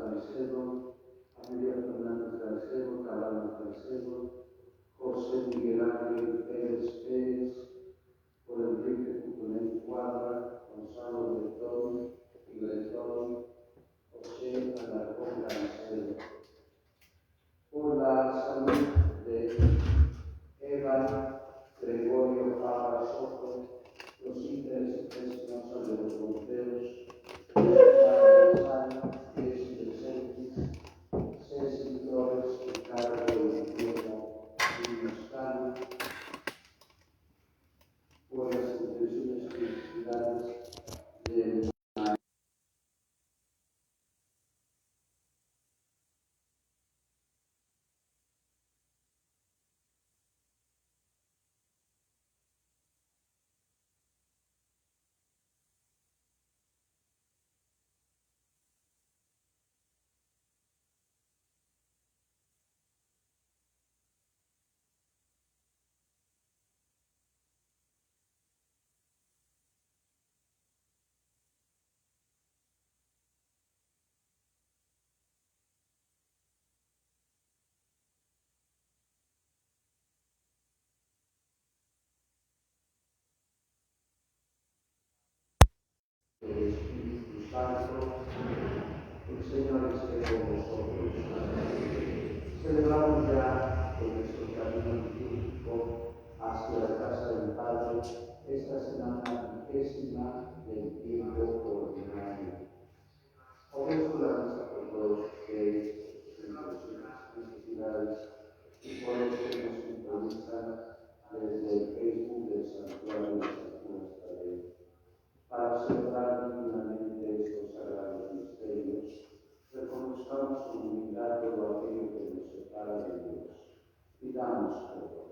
Salcedo, Amelia Fernández Salcedo, Cabana Salcedo, José Miguel Ángel Pérez Pérez, por Enrique Cucunel Cuadra, Gonzalo Bretón y Bretón, José Alarcón Cancedo. Por la salud de Eva Gregorio Fabra Soto, los intereses preciosos de los volteros, Ceci Flores, Ricardo Guillermo y Moscano, por las intenciones y necesidades de el Espíritu Santo, el Señor esté con nosotros. Celebramos ya en nuestro camino litúrgico hacia la casa del Padre esta semana 20ª del tiempo ordinario. Ofrezco la misa por todos ustedes, sus necesidades, y por los que nos sintonizan desde el Facebook del Santuario de San Jerusalén. Para celebrar dignamente estos sagrados misterios, reconozcamos con humildad todo aquello que nos separa de Dios. Pidamos perdón.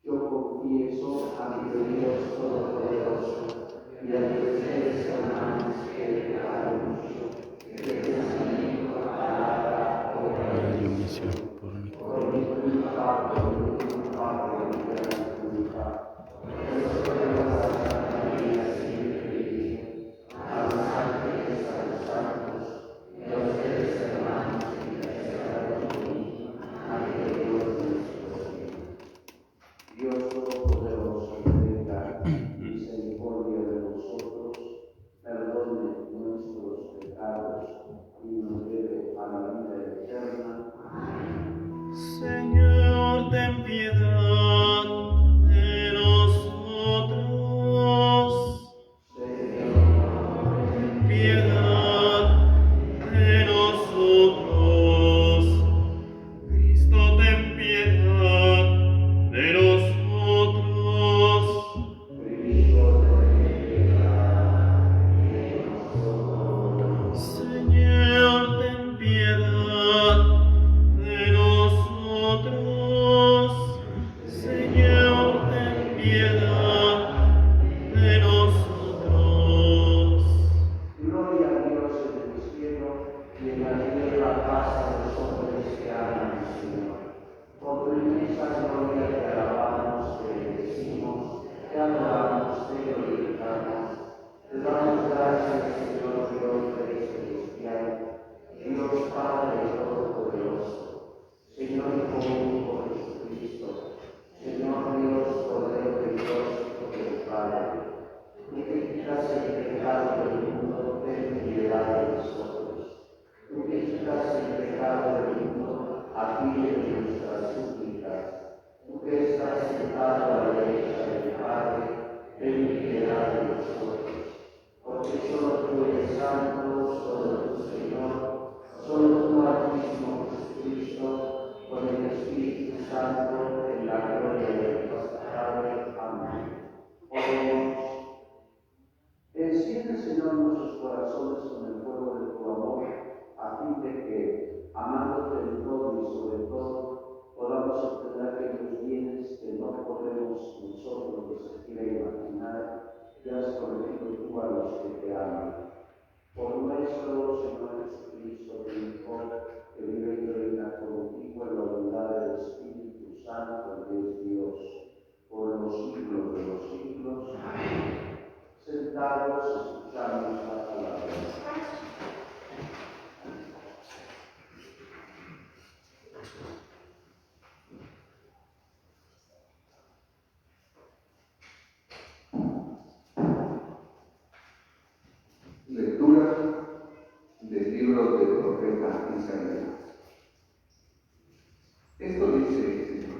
Yo confieso ante Dios Todopoderoso y ante ustedes, hermanos, que he pecado mucho, de pensamiento, palabra, obra y omisión, por mi culpa, por mi culpa, por mi gran culpa. Dios Todopoderoso, tenga misericordia de nosotros, perdone nuestros pecados y nos lleve a la vida eterna. Señor, ten piedad de nosotros. Señor, ten piedad de nosotros. Cristo, ten piedad de nosotros. Señor, ten piedad de nosotros. Señor, ten piedad de nosotros. Gloria a Dios en el cielo y en la tierra paz a los hombres que aman al Señor. Por tu inmensa gloria te alabamos, te bendecimos, te adoramos, te glorificamos. Te damos gracias, Señor Dios Rey celestial, Dios Padre Todopoderoso, Señor Hijo único Jesucristo, Señor Dios Cordero de Dios y del Padre. Tú que quitas el pecado del mundo, ten piedad de nosotros. Tú que quitas el pecado del mundo, atiende nuestras súplicas. Tú que estás sentado a la derecha del Padre, ten piedad de nosotros. Porque solo tú eres santo, solo tú, Señor, solo tú, Altísimo Jesucristo, con el Espíritu Santo, en la gloria de Dios Padre. Amén. Oremos. Enciende, Señor, nuestros corazones con el fuego de tu amor, a fin de que, amándote en todo y sobre todo, podamos obtener aquellos bienes que no podemos nosotros ni siquiera imaginar, y has prometido tú a los que te aman. Por nuestro Señor Jesucristo, tu Hijo, que vive y reina contigo en la unidad del Espíritu Santo, que es Dios, por los siglos de los siglos. Amén. sentados, escuchamos la palabra. Lectura del libro del profeta Isaías. Esto dice el Señor: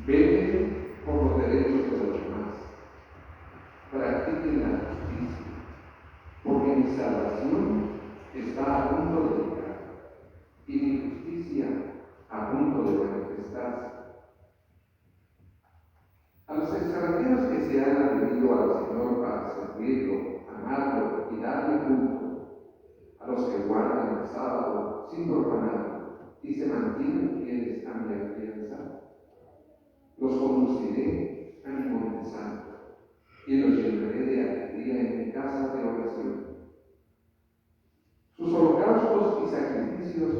velen por los derechos de los demás, practiquen la justicia, porque mi salvación está a punto de llegar y mi justicia a punto de manifestarse. A los extranjeros que se han adherido al Señor para servirlo, amarlo y darle culto, a los que guardan el sábado sin profanarlo y se mantienen fieles a mi alianza, los conduciré a mi monte santo y los llenaré de alegría en mi casa de oración. Sus holocaustos y sacrificios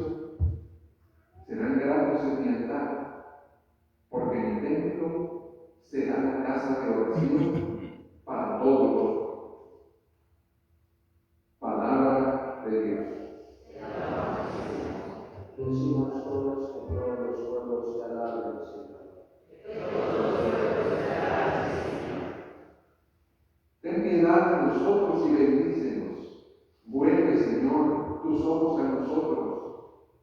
serán gratos en mi altar, porque mi templo será la casa de oración para todos los pueblos. Palabra de Dios. Decimos todos que todos los pueblos se alaben al Señor. Ten piedad de nosotros y bendícenos. Vuelve, Señor, tus ojos a nosotros,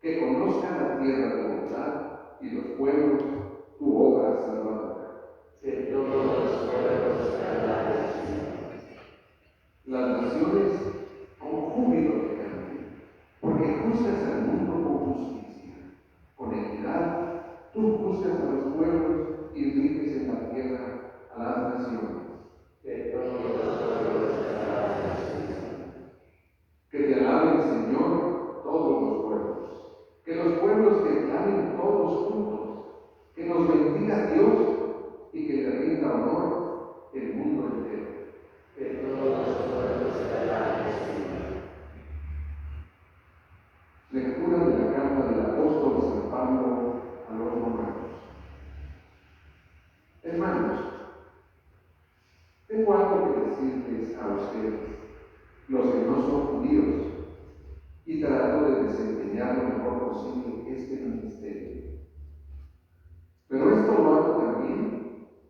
que conozcan la tierra de bondad y los pueblos tu obra salvadora. Que todos los pueblos se alaben al Señor. Las naciones con júbilo te canten, porque juzgas al mundo con justicia. Con equidad, tú juzgas a los pueblos y riges en la tierra a las naciones. Que todos los pueblos se alaben al Señor. Que te alaben, Señor, todos los pueblos. Que los pueblos te clamen todos juntos. Que nos bendiga Dios y que le rinda honor el mundo entero. Que todos los pueblos se alaben al Señor. Lectura de la carta del apóstol San Pablo a los romanos. Hermanos, tengo algo que decirles a ustedes, los que no son judíos, y trato de desempeñar lo mejor posible este ministerio. Pero esto lo hago también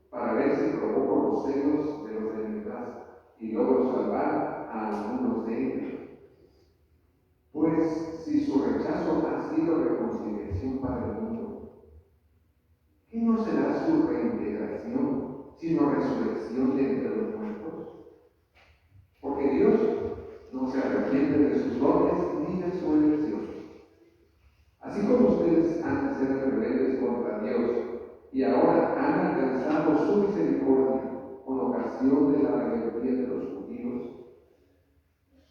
para ver si provoco los celos de los de mi casa y logro salvar a algunos de ellos. Pues si su rechazo ha sido reconciliación para el mundo, ¿qué no será su reintegración sino resurrección de entre los muertos? Porque Dios no se arrepiente de sus dones ni de su elección. Así como ustedes antes eran rebeldes contra Dios y ahora han alcanzado su misericordia con ocasión de la rebeldía de los judíos,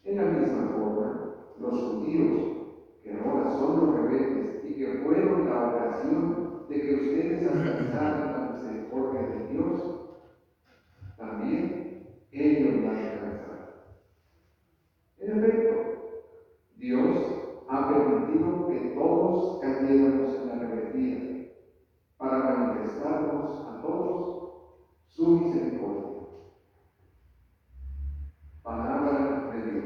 en la misma forma, los judíos, que ahora son los rebeldes y que fueron la ocasión de que ustedes alcanzaran la misericordia de Dios, también ellos la alcanzarán. En efecto, Dios ha permitido que todos cayéramos en la rebeldía para manifestarnos a todos su misericordia. Palabra de Dios.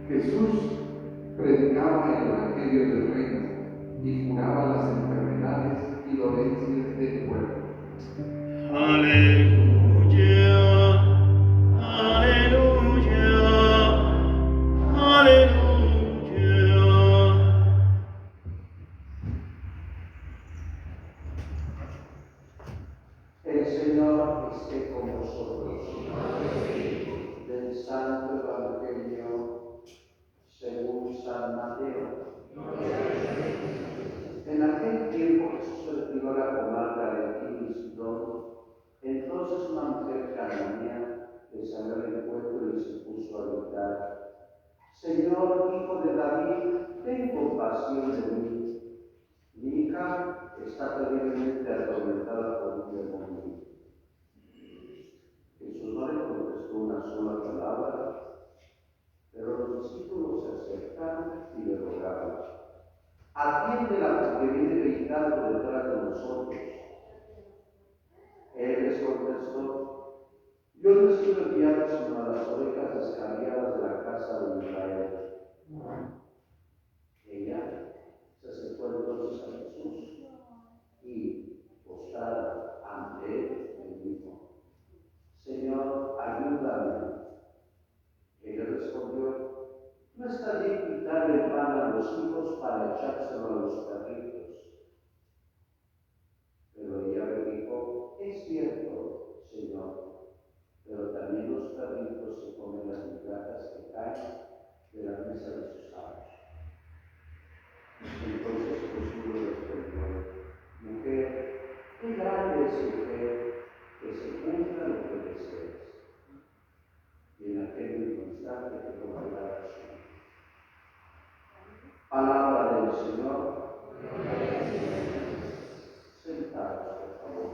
Jesús predicaba el Evangelio del Reino y curaba las enfermedades y dolencias del pueblo. Aleluya, aleluya, aleluya. El Señor esté con vosotros. Del Santo Evangelio según San Mateo. En aquel tiempo Jesús recibió la comarca de Tiro y Sidón. Entonces una mujer cananea le salió del encuentro y se puso a gritar: Señor, hijo de David, ten compasión atiéndela porque viene gritando detrás de nosotros. Él les contestó: yo no estuve enviado sino a las ovejas descarriadas de la casa de Israel. Ella se acercó entonces a Jesús y, postrada ante él, le dijo: Señor, ayúdame. Ella respondió: no está bien quitarle el pan a los hijos para echárselo a los perritos. Pero ella le dijo: es cierto, Señor, pero también los perritos se comen las migajas que caen de la mesa de sus amos. Entonces Jesús le respondió: mujer, qué grande es tu fe, que se cumpla lo que deseas. Y en aquel mismo instante quedó curada su hija. Palabra del Señor. Sentados, por favor.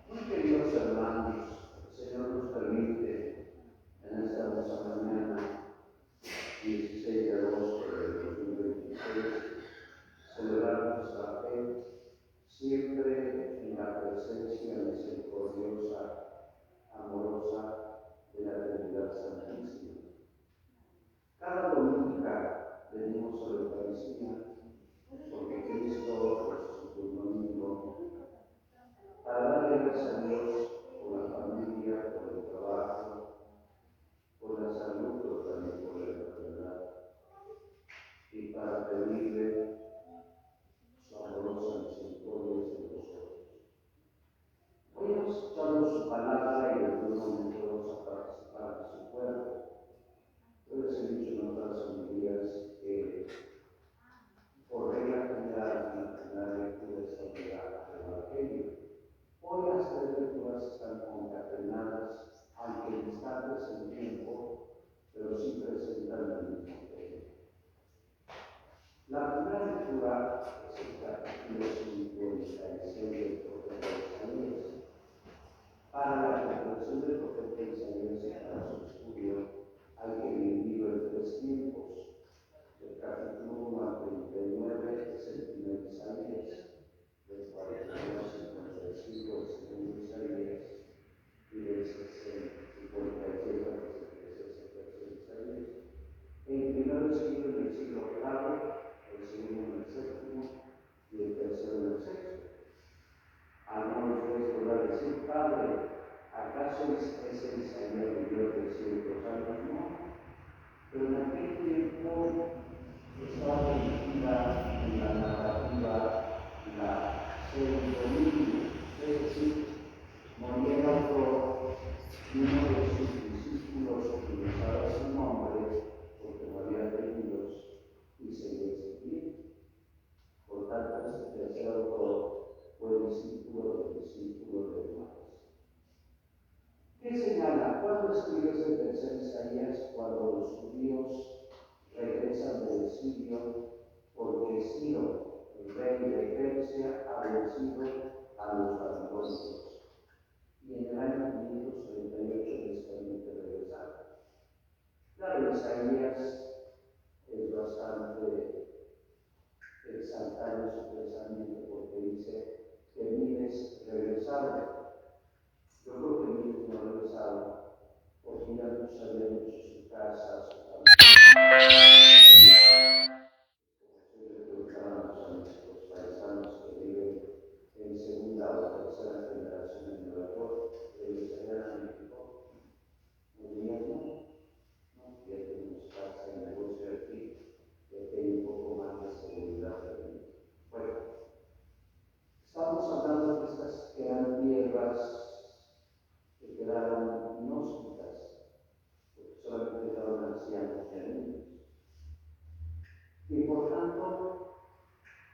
Muy queridos hermanos, el Señor nos permite en esta hermosa mañana, 16 de agosto del 2026, celebrar nuestra fe siempre en la presencia misericordiosa, amorosa de la Trinidad Santísima. Cada dominica venimos a la Eucaristía porque Cristo resucitó un domingo, para darle gracias a Dios por la familia, por el trabajo, por la salud, pero también por la enfermedad, y para pedirle su amorosa misericordia sobre nosotros. Hoy hemos escuchado su palabra y en algún momento vamos a participar de su cuerpo. Yo les he dicho en otras homilías que por regla general en la lectura está obligada al Evangelio. Hoy las tres lecturas están concatenadas, aunque distantes en tiempo, pero sí presentan el mismo tema. La primera lectura es el capítulo 56 del profeta Isaías. Para la comprensión del profeta Isaías y para su estudio hay que dividirlo en tres tiempos. El capítulo 1 al 39 es el primer Isaías, del 42 al 55 el segundo Isaías, y del 56 al 63 el tercer Isaías. El primero escrito en el siglo VIII, el segundo en el séptimo y el tercero en el sexto. Algunos de ustedes podrán decir: Padre, ¿acaso ese Isaías vivió 300 años? No. Pero en aquel tiempo estaba permitida en la narrativa la pseudonímia, es decir, moría el autor y uno de sus discípulos utilizaba su nombre porque no había tenidos y seguía escribiendo. Por tanto, este tercer autor fue discípulo del discípulo de Juan. ¿Qué señala? ¿Cuándo escribió ese tercer Isaías? Cuando los judíos regresan del exilio, porque Ciro, el rey de Persia, ha vencido a los babilonios. Y en el año 538 les permite regresar. Claro, Isaías es bastante exaltado en su pensamiento porque dice que Miles regresaba. Yo creo que Miles no regresaba porque ya muchos habían hecho su casa, su familia. Como siempre preguntábamos a nuestros paisanos que viven en segunda o tercera generación en Nueva York, ellos allá en México, muy bien, ¿no? Ya tenemos casa y negocio aquí, que hay un poco más de seguridad. Bueno, estamos hablando de estas que eran tierras que quedaron inhóspitas, porque solamente quedaron ancianos y niños. Y por tanto,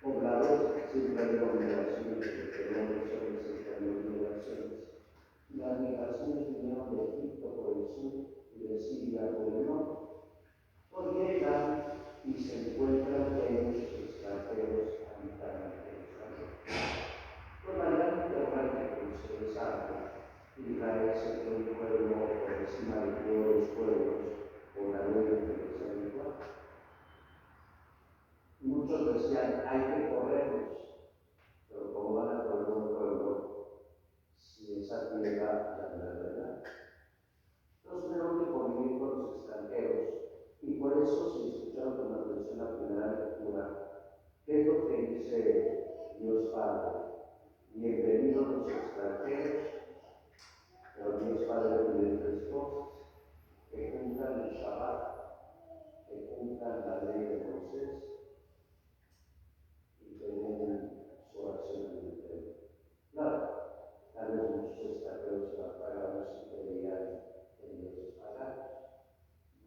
pobladores, siempre hay migraciones, porque el hombre solo se migraciones. Las migraciones vinieron de Egipto por el sur y de Siria por el norte. Hoy llegan y se encuentran que hay muchos extranjeros decían, hay que correrlos, pero ¿cómo van a correr un pueblo si esa tierra ya no es verdad? Entonces tuvieron que convivir con los extranjeros, y por eso, si escucharon con atención la primera lectura, ¿qué es lo que dice Dios Padre? Bienvenidos los extranjeros, pero Dios Padre pide tres cosas: que cumplan el Shabbat, que cumplan la ley de Moisés y que den su oración en el templo. Claro, tal vez muchos extranjeros paganos y creían en dioses paganos.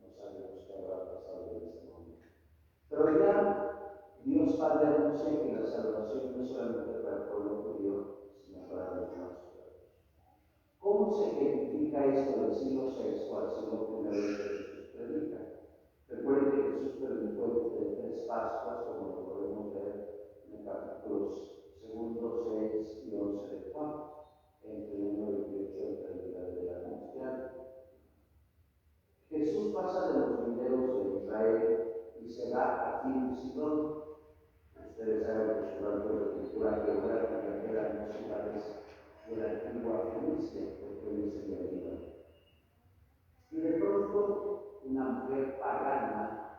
No sabemos qué habrá pasado en ese momento. Pero ya Dios Padre anuncia que la salvación no es solamente para el pueblo judío, sino para los demás pueblos. ¿Cómo se identifica esto del siglo VI al siglo I que Jesús predica? Recuerden que Jesús predicó de tres Pascuas, como lo podemos ver en capítulos 2, 6 y 11 de Juan, entre el 1 y 28 de la Anunciada. Jesús pasa de los viñedos de Israel y se va a Tiro y Sidón. Ustedes saben que su rango de cultura geográfica eran ciudades de la antigua Fenicia, porque hoy se le ayuda. Y de pronto una mujer pagana,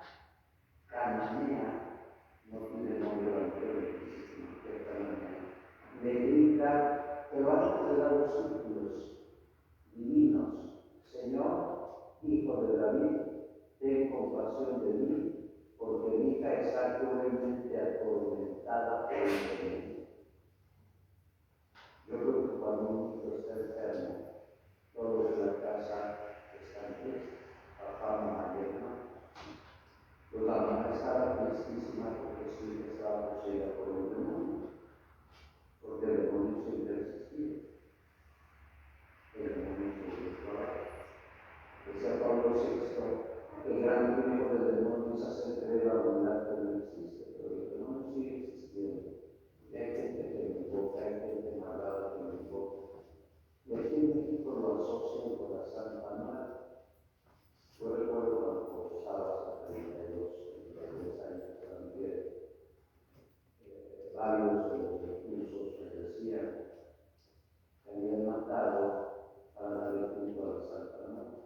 cananea, no tiene nombre antiguo, mujer cananea, le grita, pero antes de dar los círculos divinos: Señor, Hijo de David, ten compasión de mí, porque mi hija está cruelmente atormentada por el enemigo. Yo creo que cuando un hijo está enfermo, todos en la casa están tristes, papá, mamá y hermano. Pues la mamá estaba tristísima porque su hija estaba poseída por un demonio, porque el demonio siempre existía. El demonio siempre estaba. Decía Pablo VI, el gran triunfo del demonio es hacer creer a la humanidad que no existe, pero el demonio sigue existiendo. Y hay gente que me invoca, hay gente malvada que me invoca. Y aquí en México lo asocian con la Santa Madre. Yo recuerdo cuando estaba hasta 32, 33 años también, varios de los reclusos me decían que habían matado para darle culto a la Santa Madre.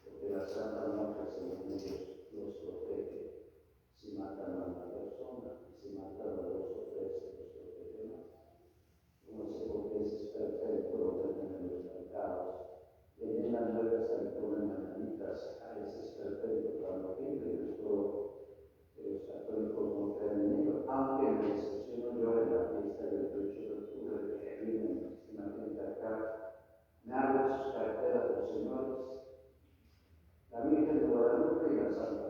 Porque la Santa Madre, según ellos, los protege si matan a una persona, y si matan a dos o tres, los protege más. No sé por qué ese es perfecto, lo venden en los mercados. En las nuevas se ponen mananitas, a veces perfecto para la gente, y esto los católicos no creen en ello, aunque me decepciono yo en la fiesta del 8 de octubre, que viene muchísima gente acá, me hablo de sus carteras los señores, la Virgen de Guadalupe y la Santa.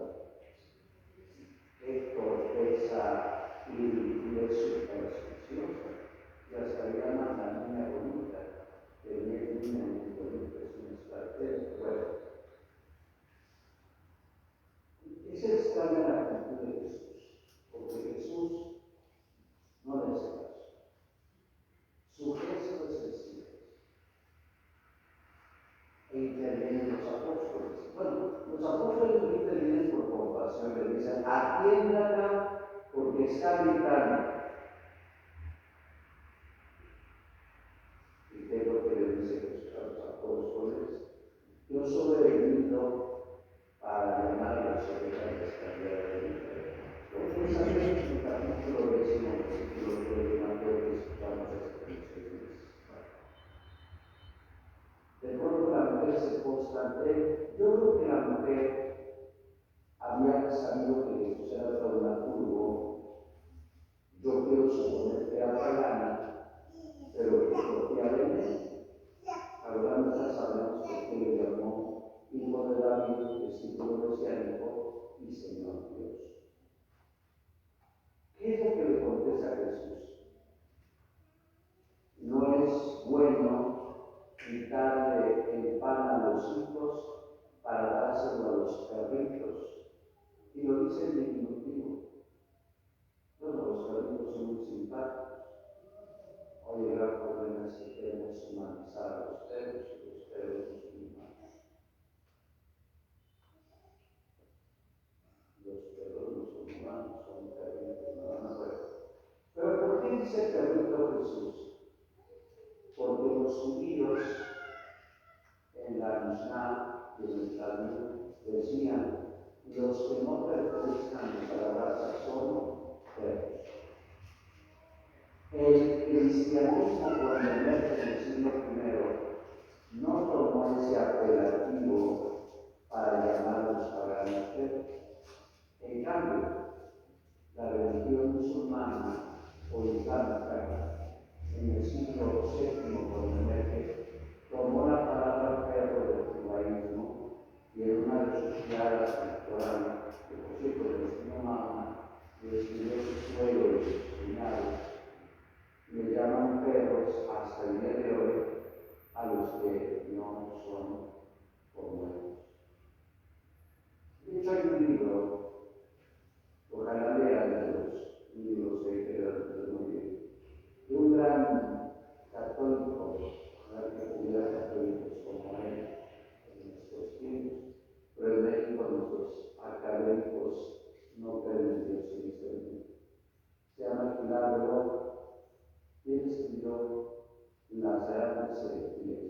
Qué torpeza y de supersticiosa, y hasta llaman la niña bonita, que viene niña muy bonita, es un extranjero. Bueno, es extraña la actitud de Jesús, porque Jesús no le hace caso. Su gesto es el silencio. E intervienen los apóstoles. Bueno, los apóstoles no intervienen por compasión, le dicen: atiéndala porque está gritando. ¿Y qué es lo que le dice Jesús a los apóstoles? Yo solo he venido para llamar a las ovejas descarriadas de mi reino. Esa es el capítulo 10, versículo 3 de Mateo, que escuchamos esta lección. De pronto la mujer se posta ante él. Yo creo que la mujer había sabido que Jesús era dramaturgo. Yo quiero suponer que era pagana, pero que confiablemente. Hablando ya sabemos por qué le llamó Hijo de David, discípulo mesiánico y Señor Dios. ¿Qué es lo que le contesta Jesús? No es bueno quitarle el pan a los hijos para dárselo a los perritos. Y lo dice en diminutivo. Bueno, los perritos son muy simpáticos. Hoy el gran problema es que queremos humanizar a los perros y los perros no son humanos. Los perros dice el perrito Jesús? Porque los judíos en la Mishnah de nuestra vida decían: los que no pertenezcan a la raza son perros. El cristianismo, cuando emerge en el siglo I, no tomó ese apelativo para llamar a los paganos perros. En cambio, la religión musulmana o islámica, en el siglo VII, cuando emerge, tomó la palabra perro del judaísmo y en una de sus claras del Corán, que por cierto le enseñó Mahoma, le escribió su suelo y sus señales, le llaman perros hasta el día de hoy a los que no son como ellos. De hecho, hay un libro, ojalá lean de los libros que quedan muy bien, de un gran católico, que hubiera católicos como él en nuestros tiempos, pero en México nuestros académicos no creen en Dios cristiano. Se llama Pilar López. Él escribió las grandes herejías.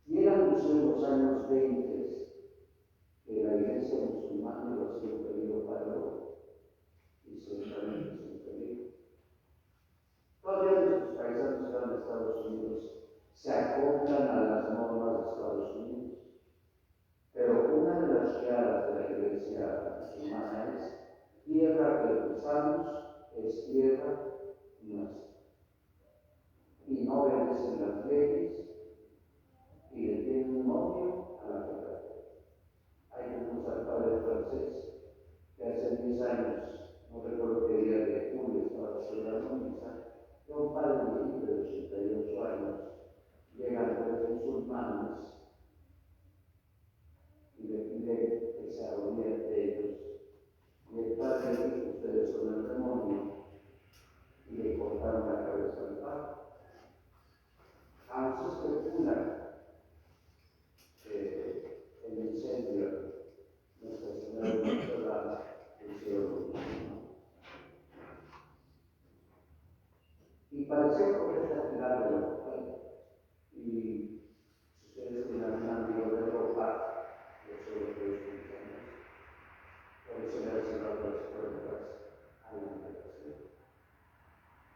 Y era mucho en los años 20 que la iglesia musulmana lo hacía un peligro para Europa y ciertamente es un peligro. Todavía nuestros paisanos que van a Estados Unidos se acoplan a las normas de Estados Unidos, pero una de las claras de la iglesia musulmana es: tierra que pisamos es tierra nuestra. Y no obedecen las leyes y le tienen un odio a la verdad. Hay un padre francés que hace 10 años, no recuerdo qué día de julio, estaba celebrando misa, que un padre de 88 años llegan tres musulmanes y le pide que se arrodille de ellos. Y el padre dijo: ustedes son el demonio, y le cortaron la cabeza al padre. Aún se especula el incendio Nuestra Señora de Montserrat del cielo. Y parecía correcta tirar de la ropa. Y ustedes tienen un amigo de ropa, los europeos cristianos, por eso le han cerrado las puertas a la integración.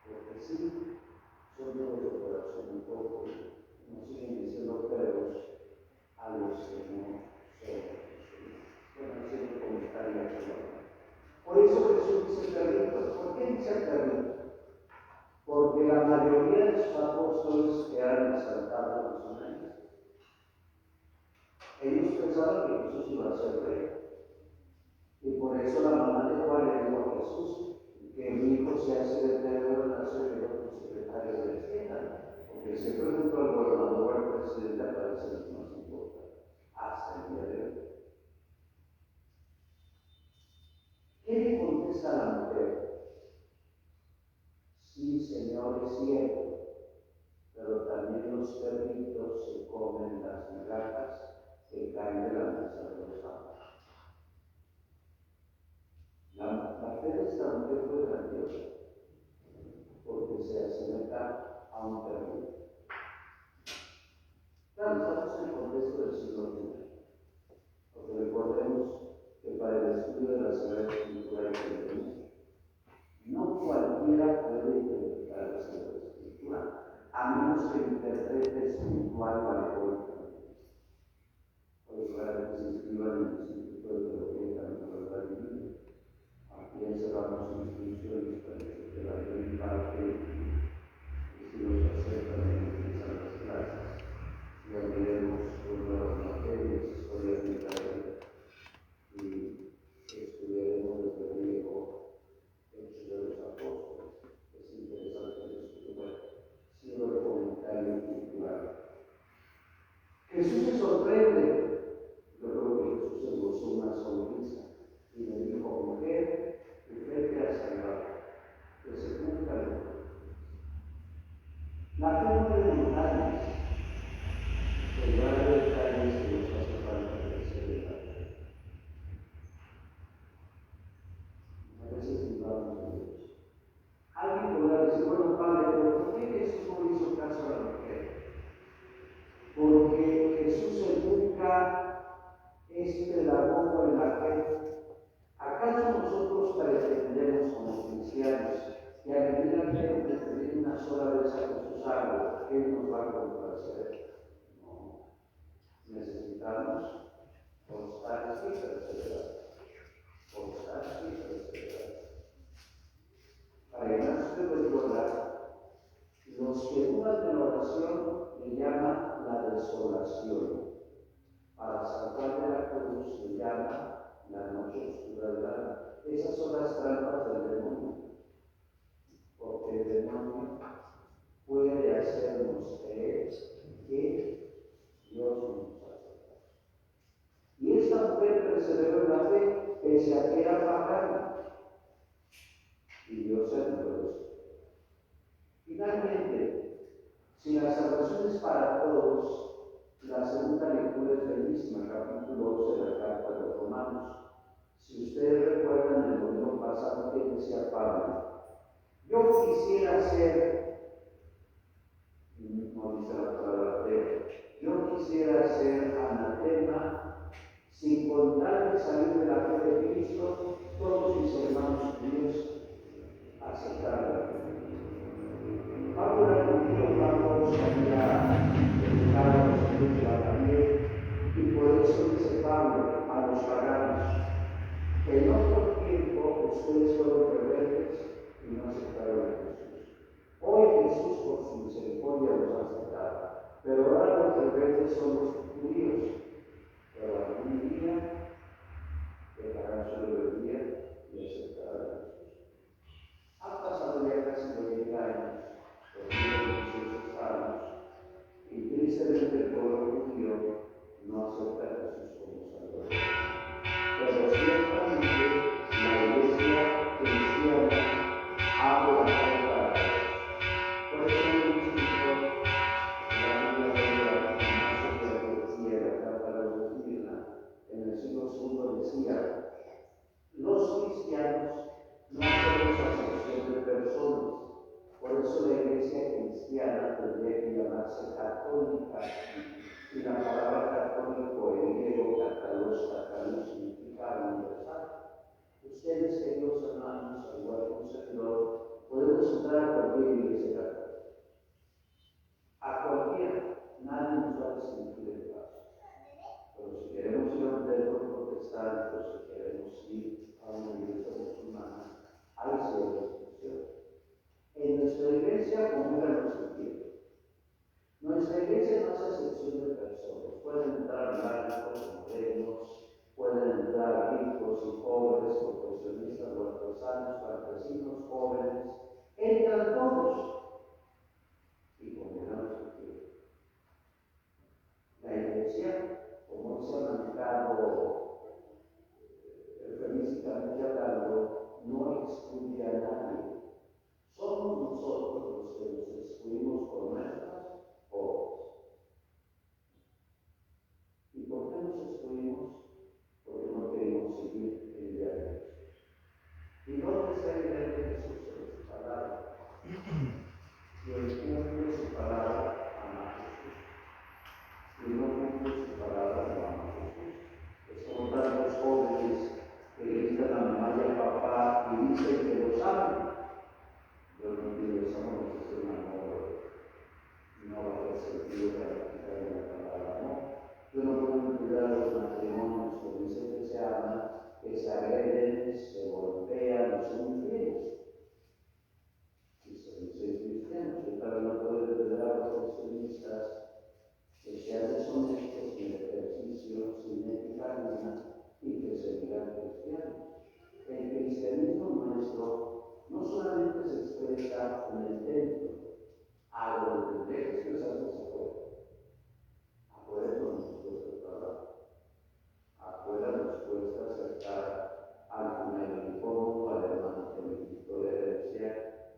Porque sí, son todos de corazón un poco, nos siguen diciendo perros a los que no son. Bueno, haciendo un comentario aquí. Por eso Jesús dice perritos. ¿Por qué dice perritos? Porque la mayoría de sus apóstoles quedaron exaltados en sus mentes. Ellos pensaban que Jesús iba a ser rey. Y por eso la mamá de Juan le dijo a Jesús que mi hijo sea secretario de la nación y otro secretario de Hacienda. Porque se preguntó al gobernador o al presidente, aparece lo que nos importa hasta el día de hoy. ¿Qué le contesta a la mujer? Sí, Señor, es cierto, pero también los perritos se comen las migajas que caen de la mesa de los amos. La fe de esta mujer fue grandiosa, porque se asemeja a un perrito. Claro, estamos en el contexto del siglo I, porque recordemos que para el estudio de la Sagrada Escritura que tenemos, no cualquiera puede interpretar la Sagrada Escritura, a menos que interprete espiritual o alegóricamente. Por eso realmente se inscriba en el Instituto de Teología y también la Verdad Divina. Aquí encerramos instrucciones para que la gran parte, que si los aceptan en las clases, y abriremos con nuevas materias, historias de la y estudiaremos que pedir una sola vez a Jesús algo, Él nos va a complacer. No. Necesitamos constancia y perseverancia. Constancia y perseverancia. Para Ignacio de Loyola, los que dudan de la oración le llaman la desolación. Para salvar de la cruz le llama la noche oscura del alma. Esas son las trampas del demonio. Porque el demonio puede hacernos creer que Dios nos ha salvado. Y esta mujer perseveró en la fe, pese a que era pagana. Y Dios se libró de eso. Finalmente, si la salvación es para todos, la segunda lectura es bellísima, capítulo 11 de la carta de los Romanos. Si ustedes recuerdan el domingo pasado que decía Pablo, yo quisiera ser, no dice la palabra ateo, yo quisiera ser anatema, sin contar de salir de la fe de Cristo, todos mis hermanos judíos aceptaron. Pablo era judío, Pablo sabía dedicar a los judíos de la también, y por eso dice Pablo a los paganos, en otro tiempo ustedes fueron rebeldes y no aceptaron a Jesús. Hoy Jesús por su misericordia los ha aceptado, pero ahora los rebeldes son los judíos. Pero algún día dejarán su rebeldía y aceptarán a Jesús. Ha pasado ya casi 20 años, 1800 años, y tristemente el pueblo judío no acepta a Jesús como Salvador. Pero ciertamente la iglesia cristiana abre la puerta a Dios. Por eso hemos visto la Biblia de Ignacio que decía la carta de los Esmirna, en el siglo II decía, los cristianos no hacemos acepción de personas. Por eso la iglesia cristiana tendría que llamarse católica. Y la palabra católico en griego, catalos, significa universal. Ustedes, queridos hermanos, al igual que un servidor, podemos entrar a cualquier iglesia católica. A cualquiera, nadie nos va a distinguir el paso. Pero si queremos ir a un templo protestante o si queremos ir a una iglesia musulmana, hay ciertas excepciones. En nuestra iglesia comulgan los que quieren. Nuestra iglesia no hace excepción de personas. Pueden entrar blancos, morenos, pueden entrar ricos y pobres, profesionistas o artesanos, campesinos, jóvenes. Entran todos y comulgan los que quieren. La iglesia, como se ha manejado eufemísticamente hablando, no excluye a nadie. Somos nosotros los que nos excluimos por nuestras obras. ¿Y por qué nos excluimos? Porque no queremos seguir el día de Dios. ¿Y dónde está el día de Jesús? En su palabra. Y el cumple su palabra, ama a Jesús. Y no cumple su palabra, no ama a Jesús. Es como tantos jóvenes que gritan a mamá y a papá y dicen que los aman. Yo no pido esa amor, es un amor, no va a tener sentido para quitar la palabra, no. Yo no puedo cuidar los matrimonios que dicen que se aman, que se agreden, se golpean, son infieles. Y se dicen cristianos, yo también no puedo defender a los cristianistas que sean deshonestos, sin ejercicio, sin ética alguna y que se digan cristianos. El cristianismo nuestro no solamente se expresa en el templo, algo de tendría que expresarse afuera. Afuera no nos cuesta trabajo. Afuera nos cuesta acercar al funerario, al hermano que me quitó la herencia,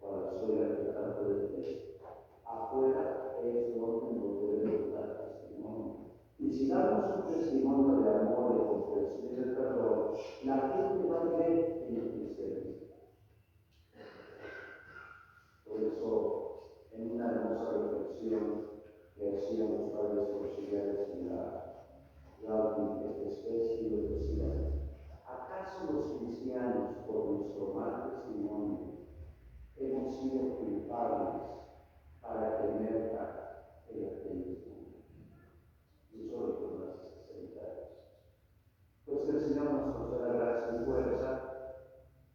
o a la suegra que tanto detesto. Afuera es donde nos debemos dar testimonio. Y si damos un testimonio de amor, de comprensión y de perdón, la gente va a creer en el cristianismo. Por eso, en una hermosa reflexión que hacían los padres auxiliares en la última especie, les decían, ¿acaso los cristianos, por nuestro mal testimonio, hemos sido culpables para tener el ateísmo. Y solo por las sentencias. Pues que el Señor nos conceda gracia y fuerza,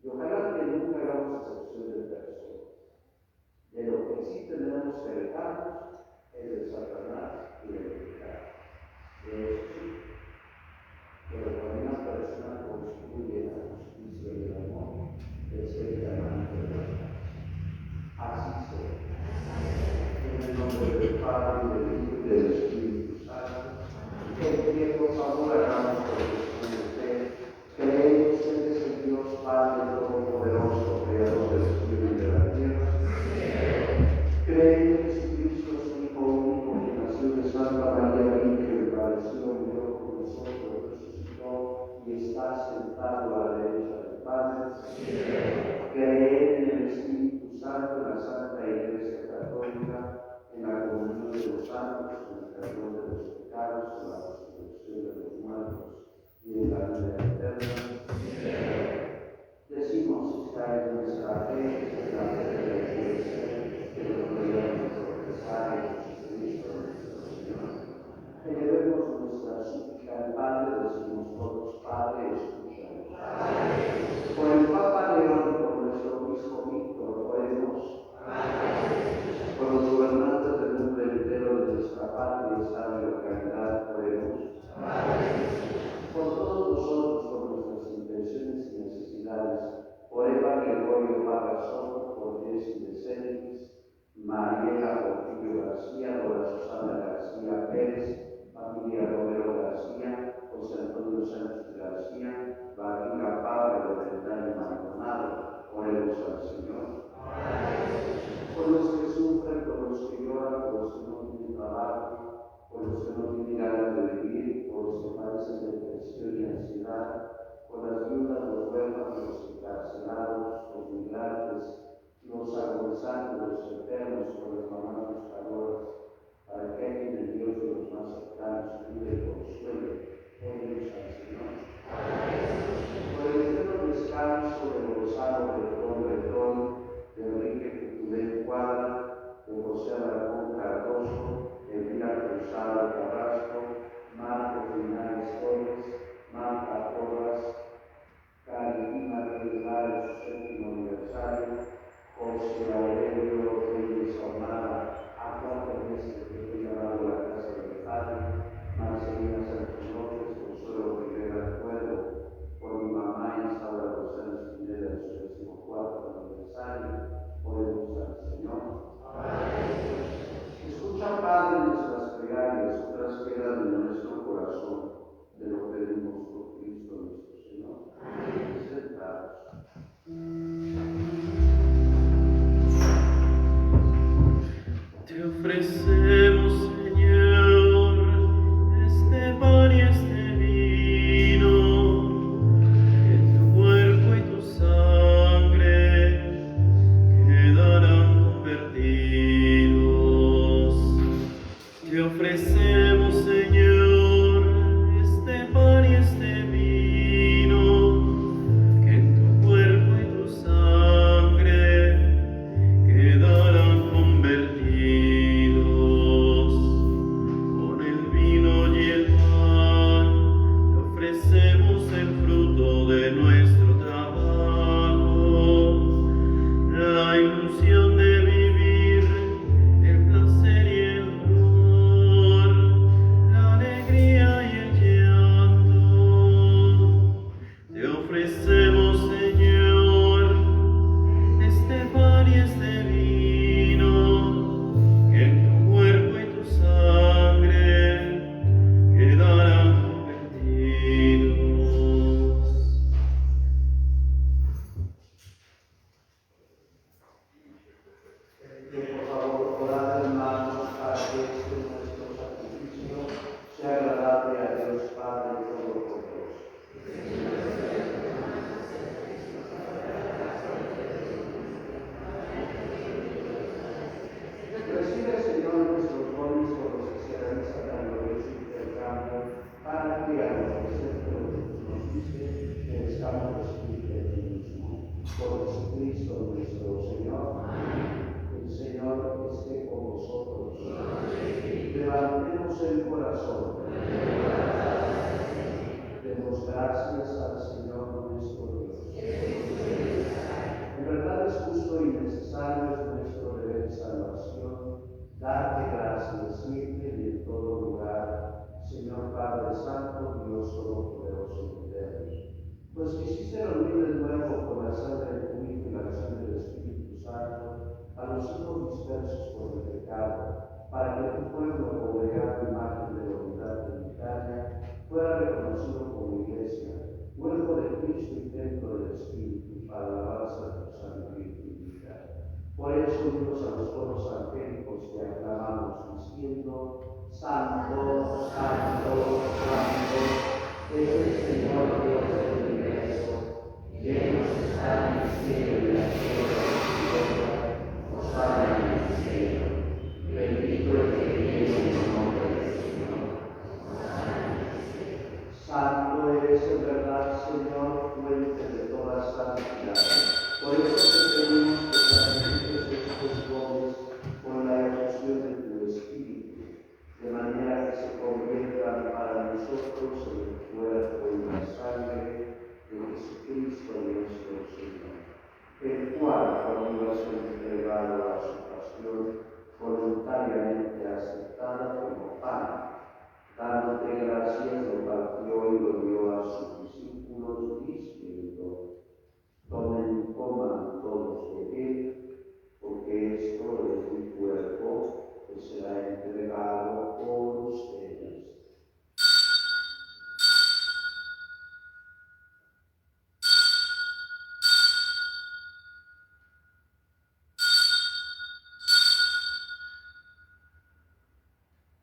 y ojalá que nunca hagamos excepción de personas. De lo que sí tenemos que alejarnos es de Satanás y del pecado. De eso sí, pero cuando una persona construye la justicia y el amor, es el amante de Dios. Así sea. En el nombre del Padre, y del Hijo y del Espíritu Santo, que por favor hagamos profesión de fe, creemos en ese Dios Padre Todopoderoso, Creador del cielo y de la tierra. Creo en Jesucristo, su Hijo único, que nació de Santa María Virgen, padeció, murió por nosotros, resucitó y está sentado a la derecha del Padre. Creo en el Espíritu Santo, en la Santa Iglesia Católica, en la comunión de los santos, en el perdón de los pecados, en la resurrección de los muertos y en la vida eterna. Decimos, esta es nuestra fe, es la fe de la Iglesia, que nos debemos profesar en Jesucristo nuestro Señor. Elevemos nuestra súplica al Padre, decimos todos, Padre, escúchanos. Por el Papa León, por nuestro obispo Víctor, oremos. Por los gobernantes del mundo entero de nuestra patria, estado y localidad, oremos. Por todos nosotros, por nuestras intenciones y necesidades, por Eva Gregorio Barrasón, por Jessy de Céntis, Mariela Portillo García, Dora Susana García Pérez, familia Romero García, José Antonio Sánchez García, Barriga Pablo Lorendaño Maldonado, oremos al Señor. Por los que sufren, por los que lloran, por los que no tienen trabajo, por los que no tienen ganas de vivir, por los que padecen depresión y ansiedad, por las viudas, los huérfanos, los encarcelados, los migrantes, los agonizantes, los enfermos, por las mamás buscadoras, para que alguien el Dios de los más cercanos cuide y consuele, oremos al Señor. Por el eterno descanso de Dios Todopoderoso y Eterno, pues quisiste reunir de nuevo con la sangre de tu Hijo y la acción del Espíritu Santo a los hijos dispersos por el pecado, para que tu pueblo, congregado en imagen de la unidad trinitaria, fuera reconocido como Iglesia, cuerpo de Cristo y templo del Espíritu, para la alabanza de tu santa Virginidad. Por eso, unidos a los coros angélicos, te aclamamos diciendo: Santo, Santo, Santo, es el Señor Dios del universo, llenos están el cielo y la tierra de su gloria, Hosana en el cielo. Bendito el que viene en el nombre del Señor. Santo eres en verdad, Señor, fuente de toda santidad. Por eso te pedimos que santifiques estos dones con la efusión de tu Espíritu, de manera que se conviertan para nosotros en el cuerpo y la sangre de Jesucristo nuestro Señor, el cual, cuando iba a ser entregado a su pasión, voluntariamente aceptada como pan, dándote gracias, lo partió y lo dio a sus discípulos, diciendo: tomen y coman todos de él, porque esto es mi cuerpo, que será entregado por ustedes.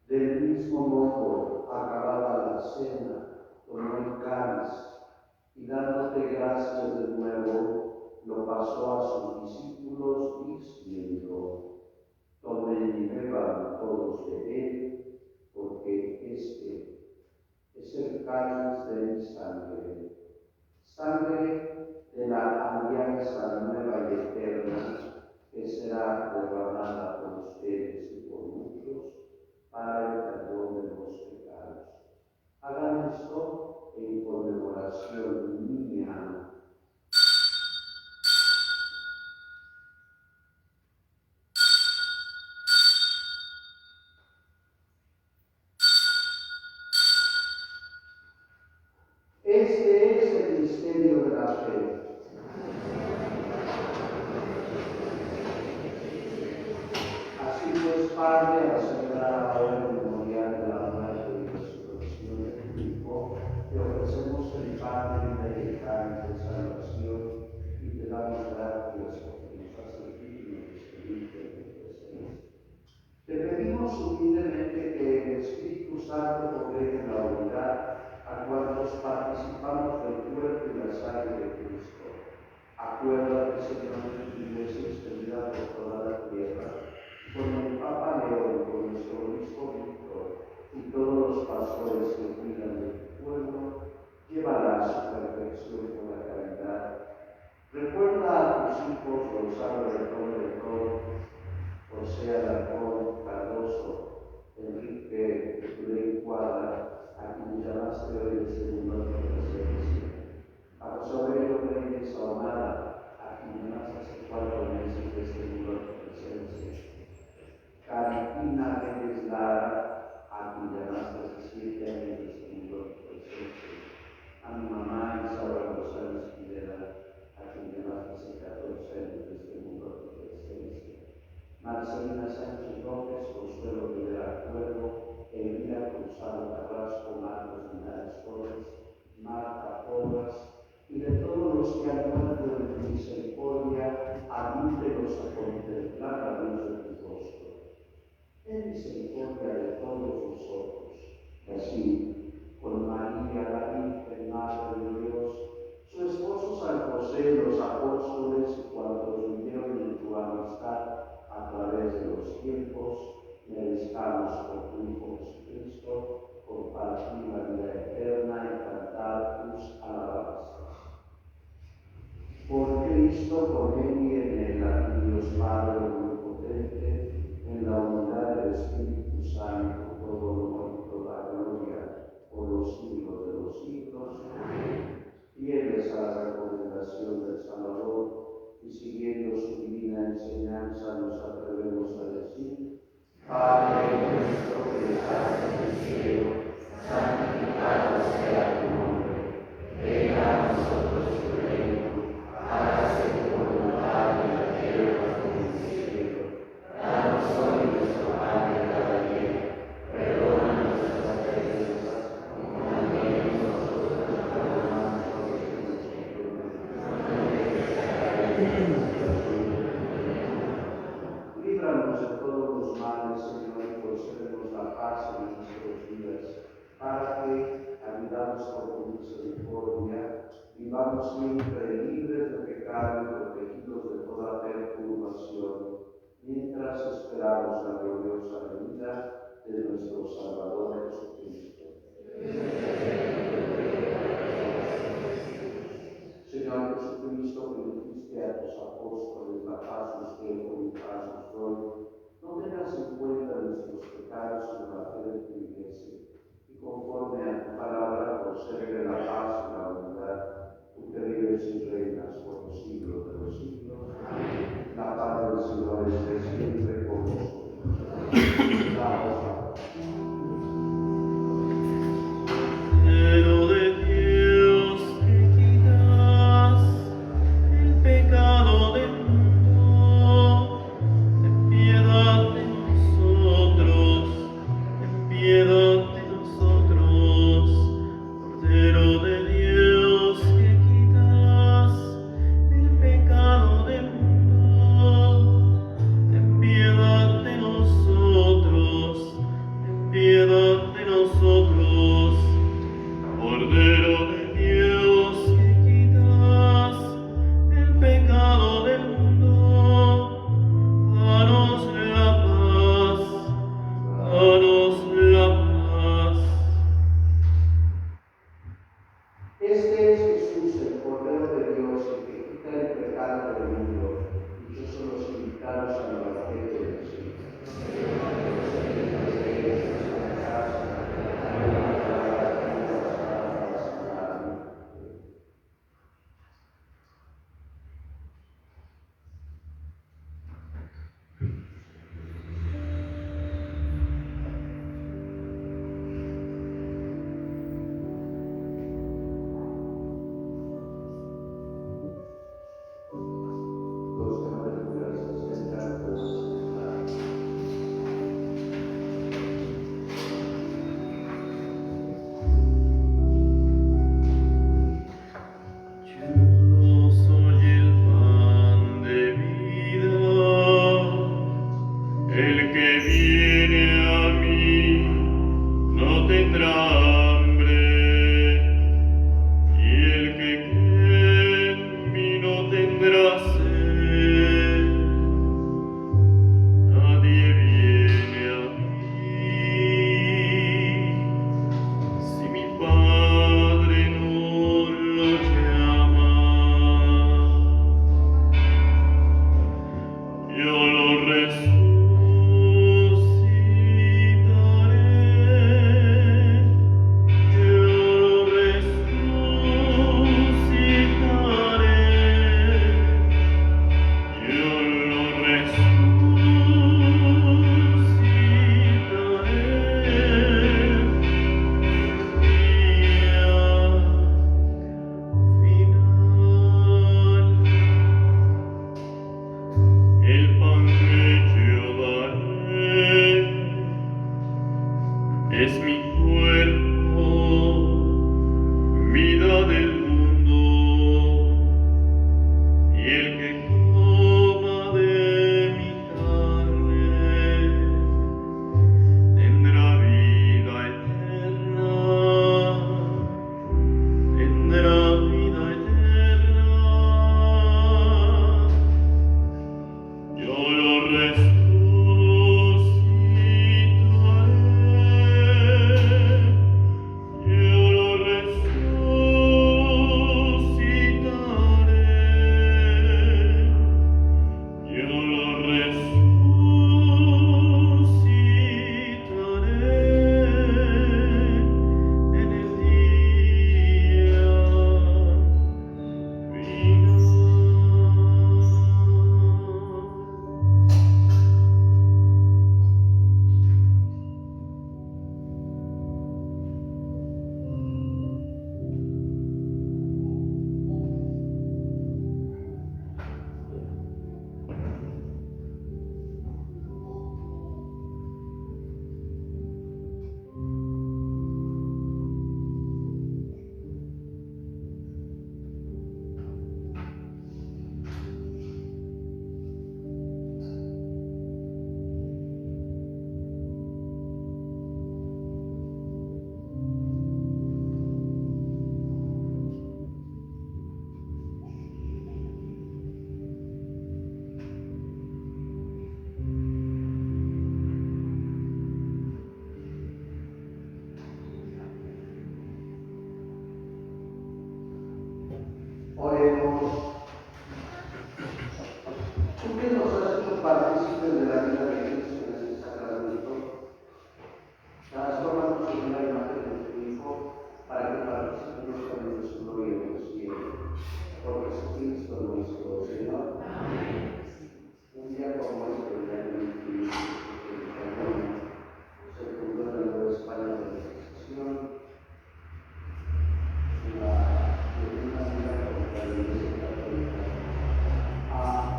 Del mismo modo, acabada la cena, tomó el cáliz y dándote gracias de nuevo, lo pasó a sus discípulos diciendo: tomen y beban todos de él, porque este es el cáliz de mi sangre, sangre de la alianza nueva y eterna, que será derramada por ustedes y por muchos para el perdón de los pecados. Hagan esto en conmemoración mía. Este es el misterio de la fe. Así pues, Padre, al celebrar ahora el memorial de la muerte y resurrección de tu Hijo, te ofrecemos el pan y el cáliz de salvación y te damos gracias porque nos haces dignos de servirte en tu presencia. Te pedimos humildemente que el Espíritu Santo congregue en la unidad a cuantos participamos del cuerpo y la sangre de Cristo. Acuérdate, Señor, de tu iglesia extendida por toda la tierra, con el Papa León, con nuestro obispo Víctor y todos los pastores que cuidan de tu pueblo, llévala a su perfección con la caridad. Recuerda a tus hijos Gonzalo Recón, José Alarcón Cardoso, Enrique Tuley Cuadra, a quien llamaste hoy desde el mundo de presencia, a José Aurelio Reyes Ahumada, a quien llamaste hace 4 meses desde el mundo de presencia, Carolina Reyes Lara, a quien llamaste hace 7 años desde el mundo de presencia, a mi mamá Isaura González Pineda, a quien llamaste hace 14 años desde el mundo de presencia, Marcelina Sánchez López, Consuelo Rivera Cuervo, Elvira Cruzado Carrasco, Marcos Linares Torres, Marta Porras, y de todos los que han muerto en tu misericordia, admítelos a contemplar la luz de tu rostro. Ten misericordia de todos nosotros, que así, con María, la Virgen Madre de Dios, su esposo San José, los apóstoles y cuantos vivieron en tu amistad a través de los tiempos, merezcamos por tu Hijo Jesucristo compartir la vida eterna y cantar tus alabanzas. Por Cristo, con Él y en Él, a ti Dios Padre omnipotente, en la unidad del Espíritu Santo, todo honor y toda gloria, por los siglos de los siglos. Fieles a la recomendación del Salvador y siguiendo su divina enseñanza, nos atrevemos a decir: Padre nuestro que estás en el cielo, santificado sea tu Líbranos de todos los males, Señor, y concédenos la paz en nuestros días, para que, ayudados por tu misericordia, vivamos siempre libres de pecado y protegidos de toda perturbación, mientras esperamos la gloriosa venida de nuestro Salvador Jesucristo. Señor Jesucristo, que dijiste a tus apóstoles, la paz os dejo y paz os doy, no tengas en cuenta nuestros pecados, sino la fe de tu Iglesia, y conforme a tu palabra, conserve la paz y la unidad, tú que vives y reinas por los siglos de los siglos. Amén. La paz del Señor esté siempre con nosotros. Daos la paz. Cordero de Dios, que quitas el pecado del mundo, ten piedad de nosotros, ten piedad de nosotros. Cordero de Dios, que quitas tú que nos has hecho partícipes de la vida de Cristo en este sacramento, transfórmanos en la imagen de tu Hijo para que participemos también de su gloria en los cielos. Por Jesucristo nuestro Señor. Amén. Un día como este, el día del Espíritu, se fundó en la Nueva España de la Transición, de una vida contra la Iglesia Católica, ha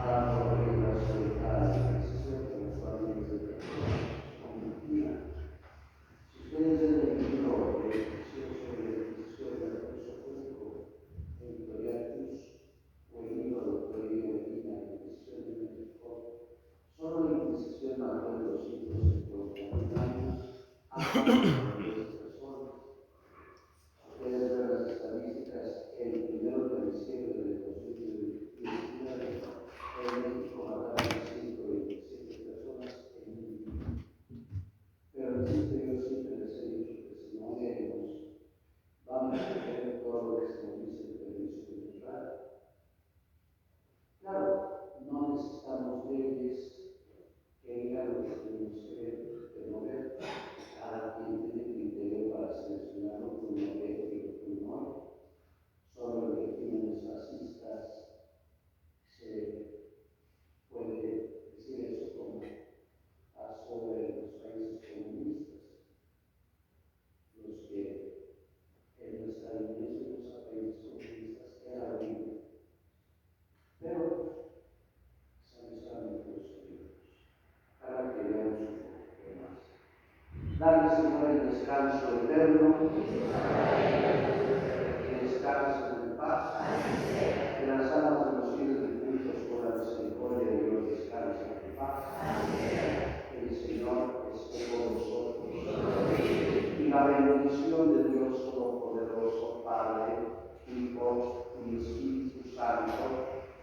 dado rienda suelta a la Iglesia que los padres de la convertían. Si ustedes ven el libro de Discusión sobre la Inquisición del Recurso Público, Editorial Cruz, o el libro de Doctoría Medina, la Inquisición de México, solo la Inquisición mató en 250 años a 10 personas. Ustedes ven las estadísticas, el primero de diciembre de 2019, en México mataron a 127 personas en un día. Pero el chiste yo siempre les he dicho que si no leemos, vamos a creer todo lo que se nos dice el permiso militar. Claro, no necesitamos leyes que digan lo que tenemos que ver, que no ver. Cada quien tiene criterio para seleccionar lo que uno ve y lo que uno oye. Sobre regímenes fascistas se puede decir eso como sobre los países comunistas, los que en nuestra iglesia y los países comunistas era libre. Pero se avisaron de los libros para que veamos un poco más. Dale, Señor, el descanso eterno, que descansen en paz, que las almas de los fieles difuntos por la misericordia de Dios descansen en paz. Que el Señor esté con nosotros. Y la bendición de Dios Todopoderoso, Padre, Hijo y Espíritu Santo,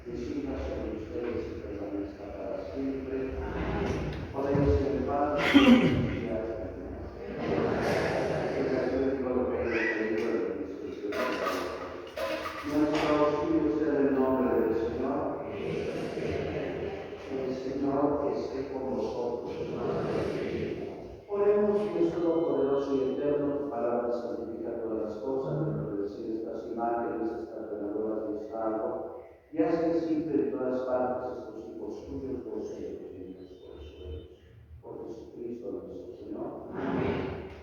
descienda sobre ustedes y permanezca para siempre. Podemos ir en paz. Nuestro auxilio sea en el nombre del Señor. El Señor esté con nosotros. Oremos, Dios Todopoderoso y Eterno, tu palabra santifica todas las cosas, dentro de decir estas imágenes, estas venadoras de Estado, y haz que siempre en todas partes estos hijos tuyos gocen de los mismos consuelos. Por Jesucristo nuestro Señor. Amén.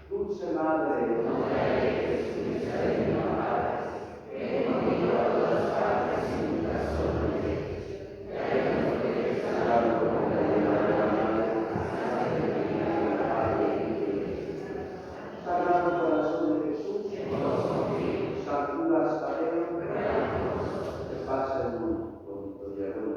Dulce Madre, no dejes que mis no amadas, ven conmigo a todas partes y nunca solo me dejes. Traemos que te salvando con la ayuda de la Madre, hasta que venga el Padre y el Hijo. Sagrado Corazón de Jesús, San Judas Tadeo, que pasa el mundo con tu diablo.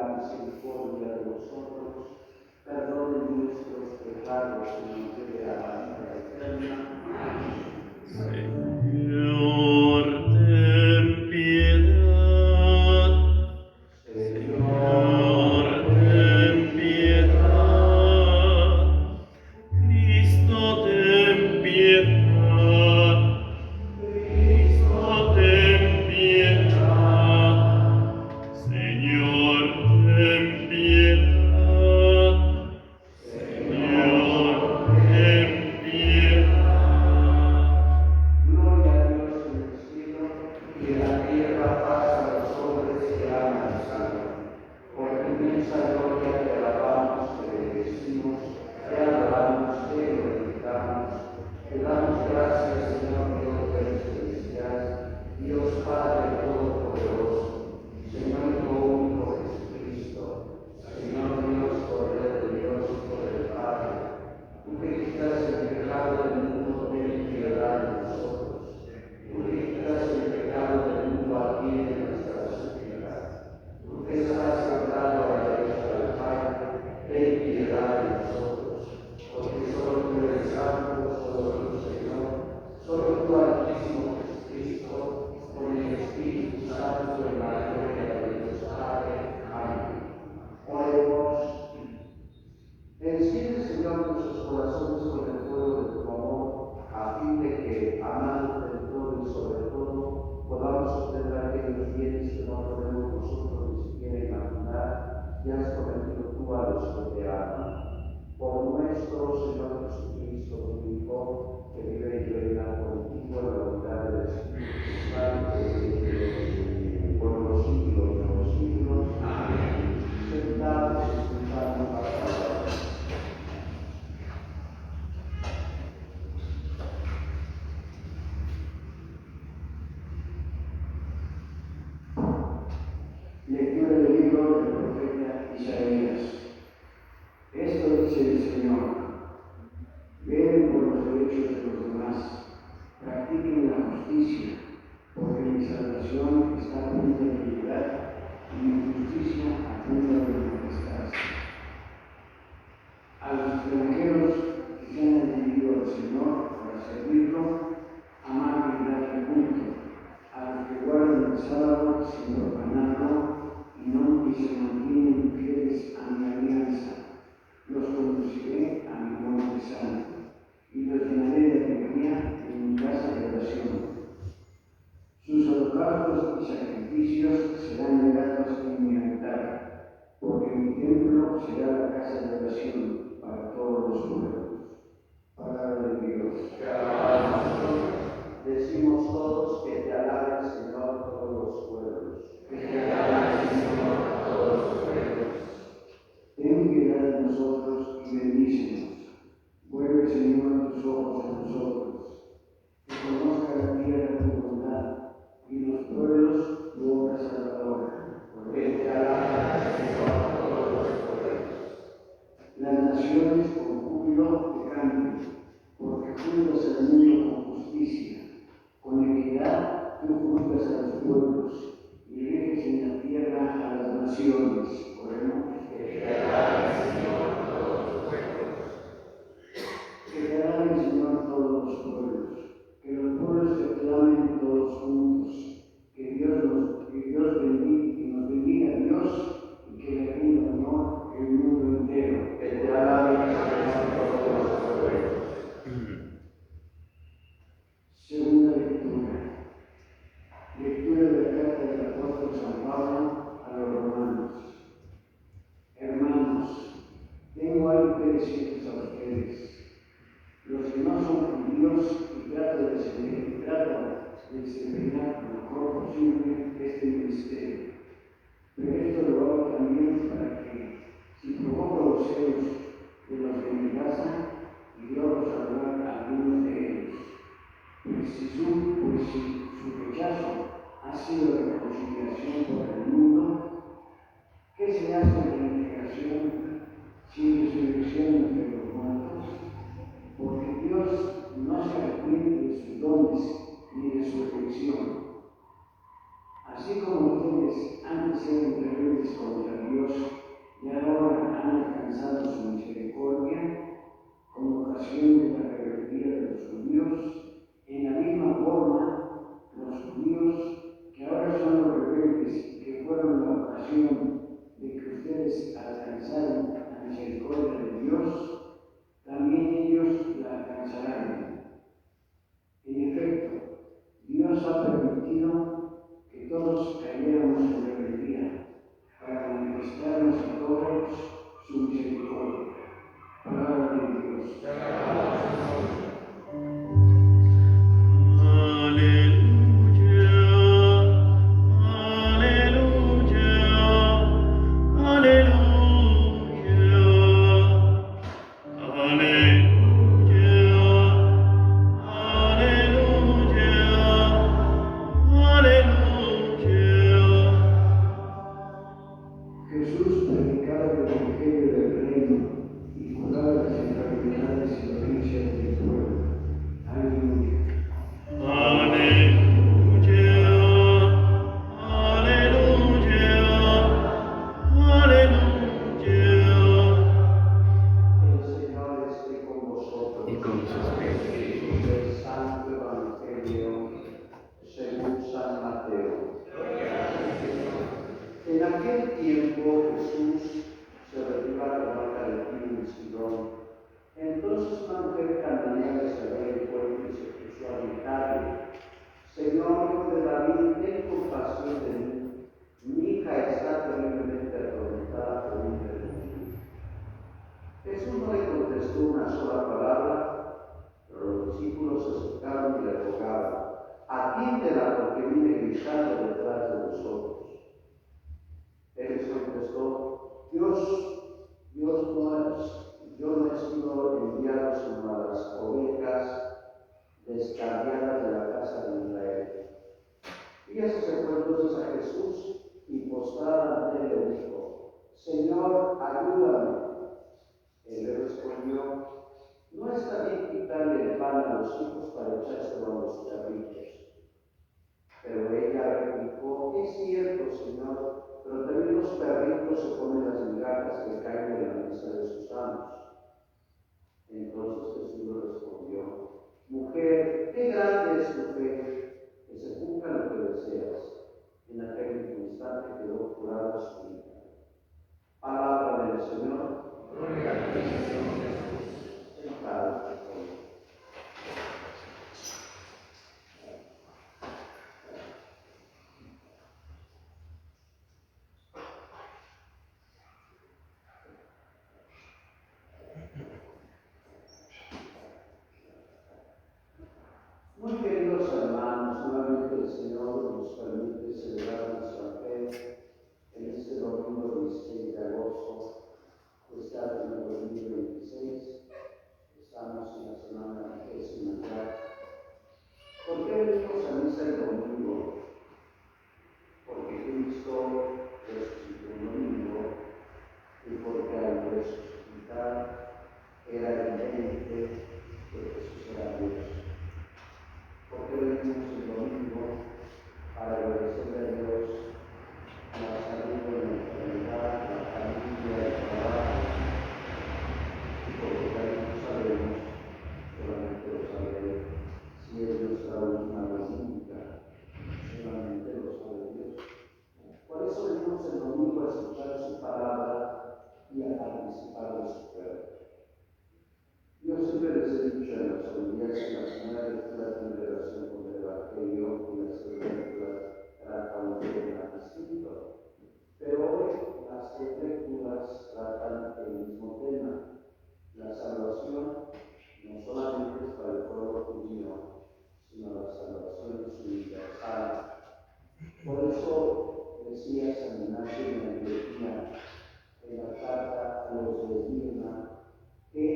tenga misericordia de nosotros, perdone nuestros pecados y nos lleve a la vida eterna. Señor, ten piedad. Señor, ten piedad. Cristo, ten piedad. Cristo, ten piedad. Señor, ten piedad. Señor, ten piedad. Gloria a Dios en el cielo y en la tierra paz a los hombres que aman al Señor. Por tu inmensa gloria te alabamos, te bendecimos, te adoramos, te glorificamos. Te damos gracias, Señor Dios de la felicidad, Dios Padre Todopoderoso, Señor Hijo único Jesucristo, Señor Dios, Cordero de Dios, Hijo del Padre. Tú que quitas el pecado del mundo, ten piedad de nosotros. Tú que quitas el pecado del mundo, atiende nuestra súplica. Tú que estás sentado a la derecha del Padre, ten piedad de nosotros. Porque solo tú eres santo, solo tú, Señor, solo tú, Altísimo Jesucristo, con el Espíritu Santo en la gloria de Dios Padre. Amén. Oremos. Enciende, Señor, nuestros corazones con el fuego de tu amor, a fin de que, amándote en todo y sobre todo, podamos obtener aquellos bienes que no podemos nosotros ni siquiera imaginar, y has prometido tú a los que te aman. Por nuestro Señor Jesucristo, tu Hijo, que vive y reina contigo en la unidad del Espíritu Santo, por los siglos de los siglos. Amén. Sentados, escuchando la palabra. Lectura del libro del profeta Isaías. Esto dice el Señor: velen por los derechos de los demás, practiquen la justicia, porque mi salvación está a punto de llegar y mi justicia a punto de manifestarse. A los extranjeros que se han dirigido al Señor para servirlo, amar y darle culto, a los que guardan el sábado sin profanarlo y se mantienen fieles a mi alianza. Los conduciré a mi monte santo y los llenaré de alegría en mi casa de oración. Sus holocaustos y sacrificios serán gratos en mi altar, porque mi templo será la casa de oración para todos los pueblos. Palabra de Dios. Te alabamos, Señor. Decimos todos que te alaben, Señor, todos los pueblos. Que te alaben, Señor, todos los pueblos. Ten piedad de nosotros y bendícenos. Vuelve, Señor, tus ojos a nosotros. Que conozca la tierra tu bondad y los pueblos tu obra salvadora. Que te alaben, Señor, todos los pueblos. Las naciones con júbilo te canten, porque juzgas al mundo con justicia. Con equidad tú juzgas a los pueblos y eliges en la tierra a las naciones. Oremos. Que te alaben, Señor, todos los pueblos. Que te alaben, Señor, todos los pueblos. Que los pueblos te aclamen todos juntos. Que Dios nos bendiga Dios y que le rinda honor el mundo entero. Que te alaben, Señor, todos los pueblos. Segunda lectura. Lectura de la carta del apóstol San Pablo a los romanos. Hermanos, tengo algo que decirles a ustedes. Los que no son judíos y trato de desempeñar lo mejor posible este ministerio. Pero esto lo hago también para que, si provoco los celos de los de mi casa, y logro salvar a algunos de ellos, pues si su rechazo ha sido reconciliación por el mundo, ¿qué se hace de la integración sin resurrección entre los muertos? Porque Dios no se arrepiente de sus dones ni de su elección. Así como ustedes antes eran rebeldes contra Dios Jesús predicaba el Evangelio del Reino y curaba las enfermedades y dolencias del pueblo. Aleluya. Aleluya, aleluya, aleluya. El Señor esté con vosotros. Y con su espíritu. Del Santo Evangelio según San Mateo. En aquel tiempo Jesús se retiró a la barca de Tiro y Sidón. Entonces una mujer cananea le salió del pueblo y se puso a gritarle: Señor, hijo de David, ten compasión de mí. Mi hija está terriblemente atormentada por un demonio. Jesús no le contestó una sola palabra, pero los discípulos se acercaron y le rogaban: atiéndela porque viene gritando detrás de nosotros. Él les contestó: yo no he sido enviado sino a las ovejas descarriadas de la casa de Israel. Ella se acercó entonces a Jesús y postrada ante él le dijo: Señor, ayúdame. Él le respondió: no está bien quitarle el pan a los hijos para echárselo a los perritos. Pero ella replicó: es cierto, Señor, pero también los perritos se comen las migajas que caen de la mesa de sus amos. Entonces Jesús le respondió: mujer, qué grande es tu fe, que se cumpla lo que deseas. En aquel mismo instante quedó curada su hija. Palabra del Señor. Gloria a ti, Señor Jesús. Sentados, por favor. Muy queridos hermanos, nuevamente el Señor nos permite celebrar nuestra fe en este domingo 16 de agosto, este año 2026. Estamos en la semana 20 ya. ¿Por qué venimos a misa el domingo? Porque Cristo resucitó un domingo y porque al resucitar era evidente que Jesús era Dios. Porque venimos el domingo para agradecerle a Dios la salud de la enfermedad, la familia, el trabajo, y porque también no sabemos, solamente lo sabe si es nuestra última dominica, solamente lo sabe Dios. Por eso venimos el domingo a escuchar su palabra y a participar de su cuerpo. Yo siempre les he dicho en las homilías y en las primeras lecturas en relación con el Evangelio y las segundas lecturas tratan de un tema distinto. Pero hoy las tres lecturas tratan el mismo tema. La salvación no solamente es para el pueblo judío, sino la salvación es universal. Por eso decía San Ignacio de Antioquía en la carta a los de Esmirna que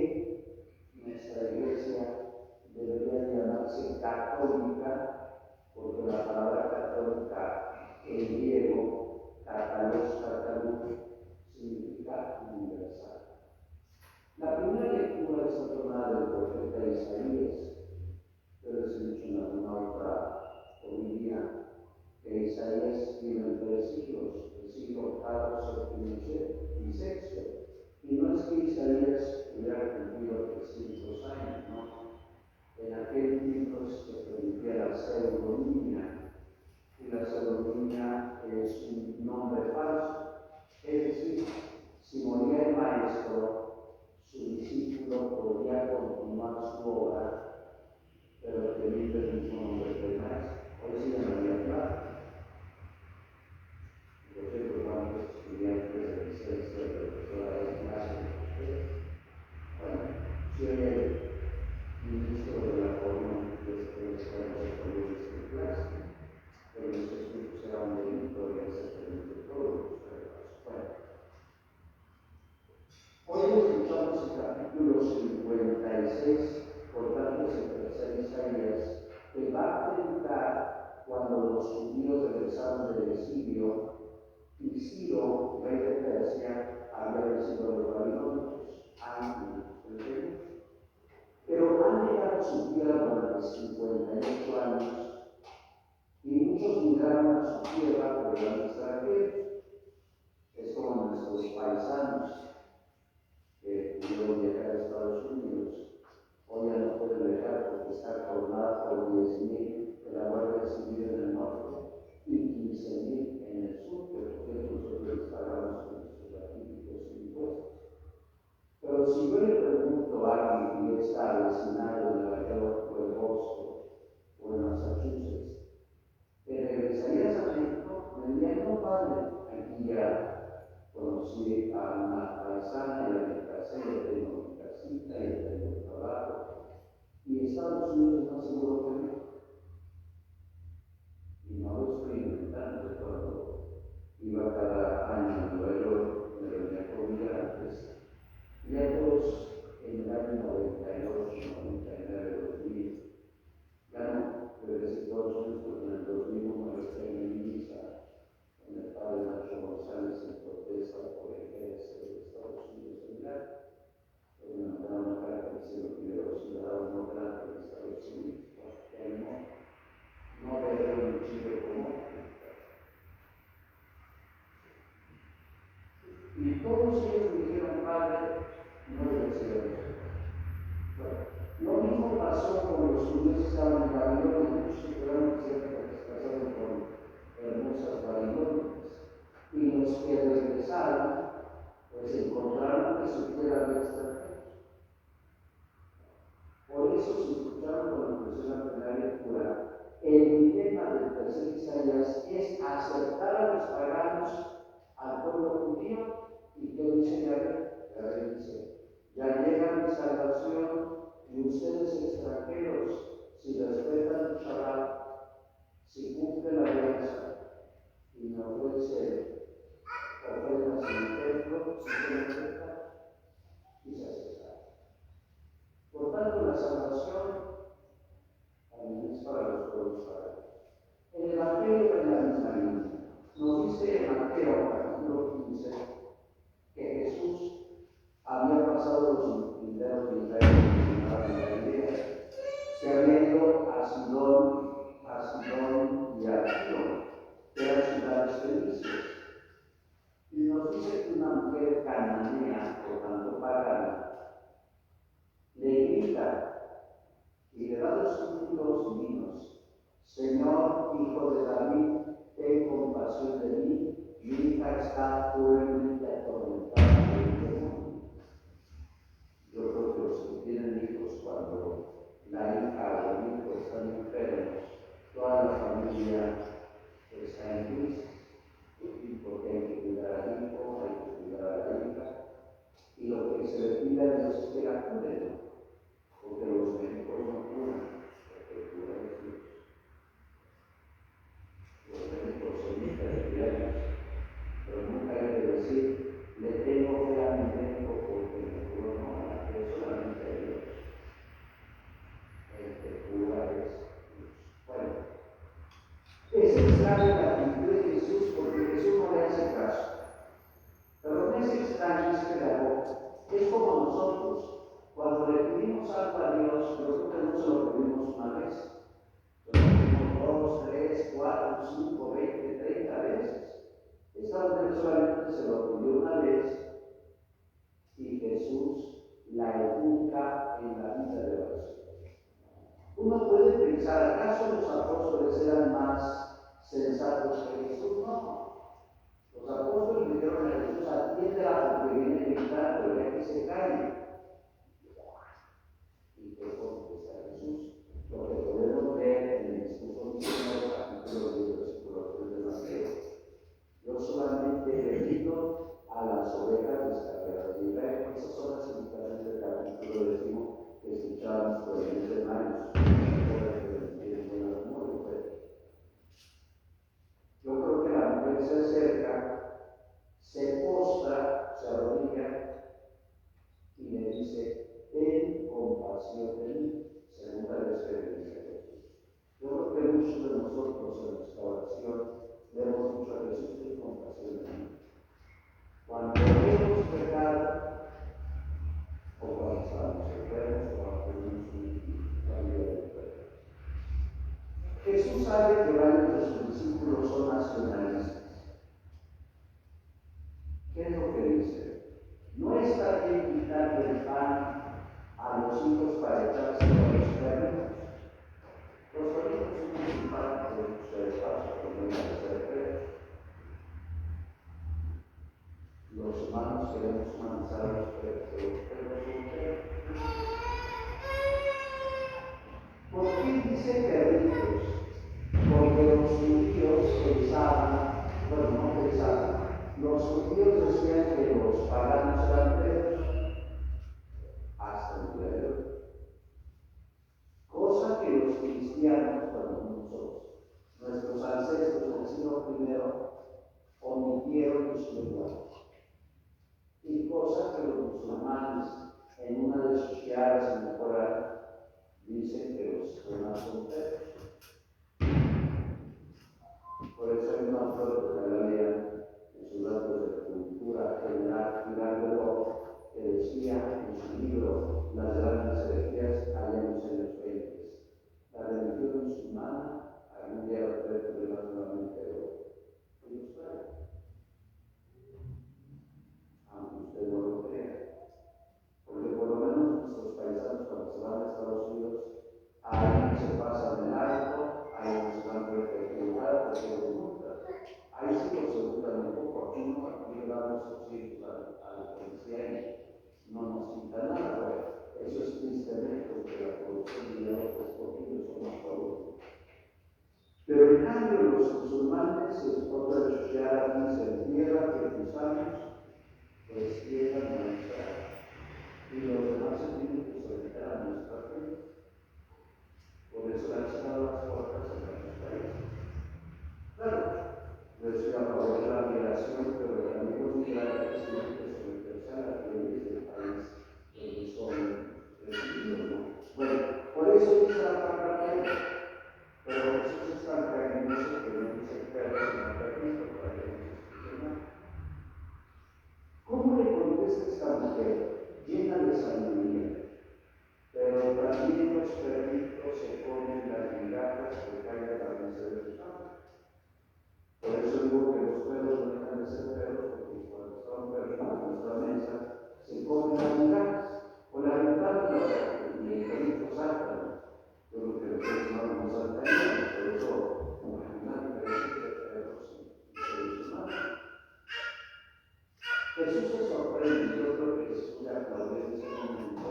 nuestra iglesia debería llamarse católica, porque la palabra católica en griego, katalos, significa universal. La primera lectura está tomada del profeta Isaías. Yo les he dicho en alguna otra homilía que Isaías tiene tres siglos, el siglo VIII, VII y VI. Y no es que Isaías hubiera cumplido 300 años, ¿no? En aquel tiempo se permitía la pseudonimia, y la pseudonimia es un nombre falso. Es decir, si moría el maestro, su discípulo podría continuar su obra, pero teniendo el mismo nombre que el maestro. Hoy sí en realidad, por ejemplo, cuántos estudiantes de licencia de profesora de clase, bueno, si hoy el ministro de la forma de estamos en colegios de clase, pero en estos tiempos era un delito y ya se permite todo. Bueno, hoy escuchamos el capítulo 56, por tanto es el tercer Isaías, que va a preguntar cuando los judíos regresaron del exilio y Ciro, rey de Grecia había vencido a los babilonios antes del reino. Pero han llegado a su tierra durante 58 años y muchos migraron a su tierra por el extranjero. Es como nuestros paisanos que pudieron viajar a Estados Unidos. Hoy ya no pueden viajar porque está coronada por 10,000 de la Guardia Civil en el norte y 15,000 en el sur, que por cierto nosotros les pagamos con nuestros artículos y impuestos. Pero si yo le pregunto a alguien que está vecinado en Nueva York o en Boston o en Massachusetts, ¿te regresarías a México? Me dirían, no, padre, aquí ya conocí a una paisana y a mi casa, ya tengo mi casita, ya tengo trabajo, y Estados Unidos es más seguro que México. Y no lo estoy inventando. Cuando iba cada año a Nueva York, me reunía con migrantes, y a todos en el año 98, 99, 2000, ya no regresé a Estados Unidos porque en el 2001 me retiré en mi visa con el padre Nacho González en protesta por el ejército de Estados Unidos en Irak. Me mandaron una carta que se lo pidió a los ciudadanos no grandes de Estados Unidos, porque no veo un Chile como y todos ellos me dijeron, padre, no debe ser. Bueno, lo mismo pasó con los judíos que estaban en Babilonia, muchos se quedaron cerca que se casaron con hermosas babilonias. Y los que regresaron, pues encontraron que su tierra había extranjeros. Por eso, si escucharon con la impresión de la lectura, el dilema del tercer Isaías es aceptar a los paganos al pueblo judío. ¿Y qué dice Yahvé? Dice, ya llega mi salvación y ustedes extranjeros, si respetan el Shabbat, si cumplen la alianza y me ofrecen ofrendas en el templo, si se respetan y se aceptan. Por tanto, la salvación también es para los pueblos paganos. En el Evangelio de la misma línea, nos dice Mateo, capítulo 15, que Jesús había pasado los primeros 30 años en Galilea, se había ido a Sidón y a Tiro, que eran ciudades felices. Y nos dice que una mujer cananea, por tanto pagana, le grita y le da los títulos divinos: Señor, hijo de David, ten compasión de mí. Mi hija está cruelmente atormentada por el demonio. Yo creo que los que tienen hijos, cuando la hija o el hijo están enfermos, toda la familia está en crisis, porque hay que cuidar al hijo, hay que cuidar a la hija, y lo que se le pide a Dios es que la cuiden, porque los médicos no curan, porque curan los hijos. Los médicos son intermediarios. Pero nunca hay que decir, le tengo fe a mi médico porque me curó, no, que solamente a Dios. El que cura es Dios. Bueno, es extraño la actitud de Jesús porque Jesús no le hace caso. Pero no es extraño, es pedagógico. Es como nosotros, cuando le pedimos algo a Dios, nosotros no se lo pedimos una vez. Lo pedimos 2, 3, 4, 5, 20, 30 veces. Esta mujer solamente se lo pidió una vez y Jesús la educa en la vida de la oración. Uno puede pensar, ¿acaso los apóstoles eran más sensatos que Jesús? No. Los apóstoles le dijeron a Jesús, atiéndela porque viene gritando, ya que se calle. ¿Y qué contesta Jesús? Lo que podemos ver en el discurso misionero, capítulo 10, versículo 3 de Mateo. Yo solamente he venido a las ovejas descarriadas de Israel. Esas son las indicaciones del capítulo 10 que escuchábamos por el mes de mayo. Yo creo que la mujer se acerca ¿Qué es lo que dice? No está bien quitarle el pan a los hijos para echárselo a los perros. Los perros son un pan de su espacio, como una de los humanos queremos humanizar a los perros, pero los perros son perros. ¿Por qué dice perritos? Porque los judíos pensaban, bueno, no pensaban, los judíos decían que los paganos eran perros, hasta el día de hoy. Cosa que los cristianos, nuestros ancestros del siglo I, omitieron su lenguaje. Y cosa que los musulmanes, en una de sus shiaras en el Corán, dicen que los demás son perros. Por eso hay un autor de la Galilea, en sus datos de cultura general, Pirándolo, que decía en su libro Las grandes herejías, allá en los años 20, la religión musulmana algún día va a tener problemas nuevamente de oro. Ellos traen. Aunque usted no lo crea. Porque por lo menos nuestros paisanos cuando se van a Estados Unidos, ahí se pasan el alto, ahí se van a reflejar, porque les gusta. Ahí sí los educan un poco, aquí no, aquí llevamos los hijos a la policía y no nos quita nada, pero eso es tristemente porque la producción de dinero es porque ellos somos pobres. Pero en cambio los musulmanes, otra de sus shiaras dice, tierra que tus años, pues tierra nuestra. Y los demás se tienen que someter a nuestra fe. Por eso han cerrado las puertas en nuestros países. Claro, yo estoy a favor de la migración, pero también los migrantes tienen que someterse a las leyes del país donde son recibidos, ¿no? Bueno, por eso dice la palabra perro, pero Jesús es tan cariñoso que no dice perro, sino perrito, para que no se escuche mal. ¿Cómo le contesta esta mujer? Llena de sabiduría, pero también los perritos se ponen las migajas que caen a la mesa de sus padres. Por eso digo que los perros no dejan de ser perros, porque cuando está un perrito en nuestra mesa, se comen las migajas, o la mitad y el perrito salta. Yo creo que los perros no saltarían, por eso una diferencia de perros y seres humanos. Jesús se sorprende, yo creo que Jesús le aplaudió en ese momento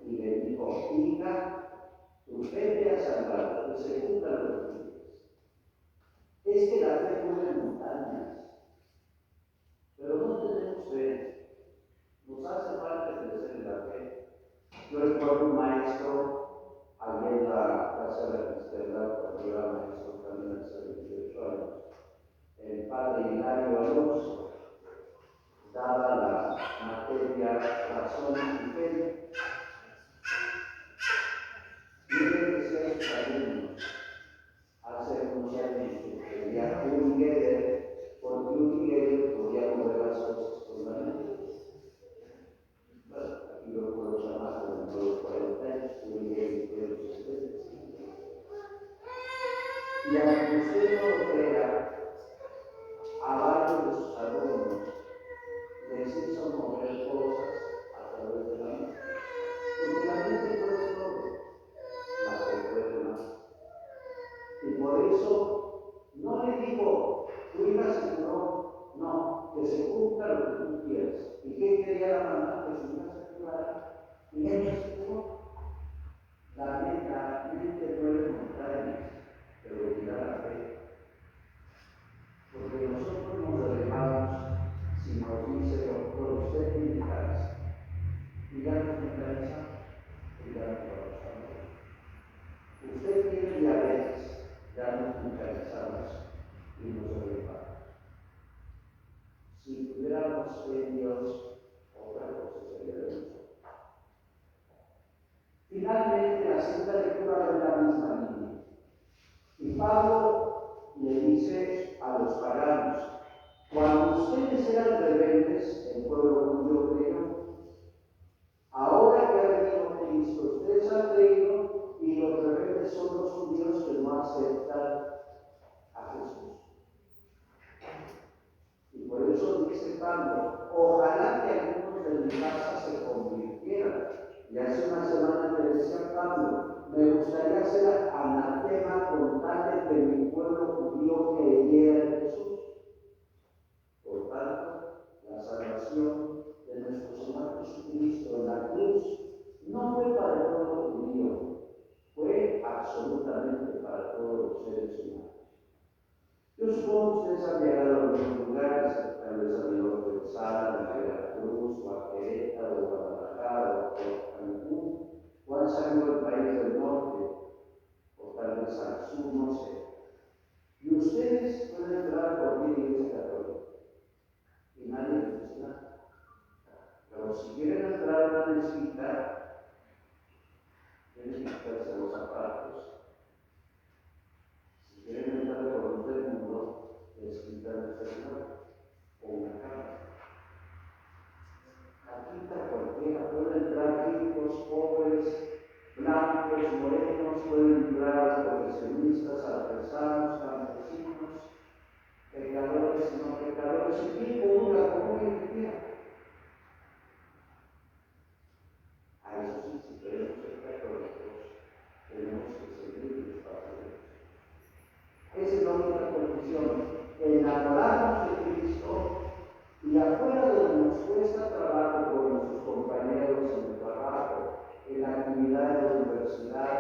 y le dijo, hija, tu fe te ha salvado, que se cumplan los días. Es que la fe mueve montañas, pero no tenemos fe. Nos hace falta crecer en la fe. Yo recuerdo un maestro allá en la Casa de la Cristiandad, cuando yo era maestro también hace 18 años, el padre Hilario Alonso. Daba la materia razón y fe. Y él decía a sus alumnos, hace unos años que quería un líder, porque un líder podía mover las cosas con la mente. Bueno, aquí lo puedo llamar dentro de los 40 años, un líder de los 70. Y aunque usted no lo crea, a varios de sus alumnos les hizo mover cosas a través de la mente. Porque la mente puede todo, la fe puede más. Y por eso no le digo, tu hija se curó, no, que se cumpla lo que tú quieras. ¿Y qué quería la mamá? Que su hija se curara. Y ella se curó. La mente puede montañas, pero mira la fe. Porque nosotros nos dejamos, si nos dice doctor, usted tiene cáncer, y ya nos mentalizamos, y ya nos trabajamos. Usted tiene diabetes, ya nos mentalizamos y nos relevamos. Si tuviéramos fe en Dios, otra cosa sería de nosotros. Finalmente, la segunda lectura de la misma línea. Y Pablo le dice a los paganos, cuando ustedes eran rebeldes, el pueblo judío creyó. Ahora que ha venido Cristo, ustedes han creído y los rebeldes son los judíos que no aceptan a Jesús. Y por eso dice Pablo, Pablo, me gustaría ser anatema con tal de que mi pueblo judío creyera en Jesús. Por tanto, la salvación de nuestro Señor Jesucristo en la cruz no fue para el pueblo judío, fue absolutamente para todos los seres humanos. Yo supongo que ustedes han llegado a algunos lugares, tal vez han ido a Pensar, a Veracruz, o a Querétaro, o a Guadalajara, o a Cancún, o han salido del país del norte, o tal vez al sur, no sé. Y ustedes pueden entrar por cualquier iglesia católica, y nadie les dice nada. Pero si quieren entrar a una mezquita, tienen que quitarse los zapatos. Si quieren entrar por el mundo, les quitan el celular o una cámara. Aquí está cualquiera, pueden entrar ricos, pobres, blancos, morenos, pueden entrar profesionistas, artesanos, campesinos, pecadores y no pecadores, y tipo una como que quiera. A eso sí, si queremos ser católicos, tenemos que seguir los pasos. Esa es la única condición, enamorarnos de Cristo y afuera de donde nos cuesta trabajo con nuestros compañeros en el trabajo, en la actividad de la universidad,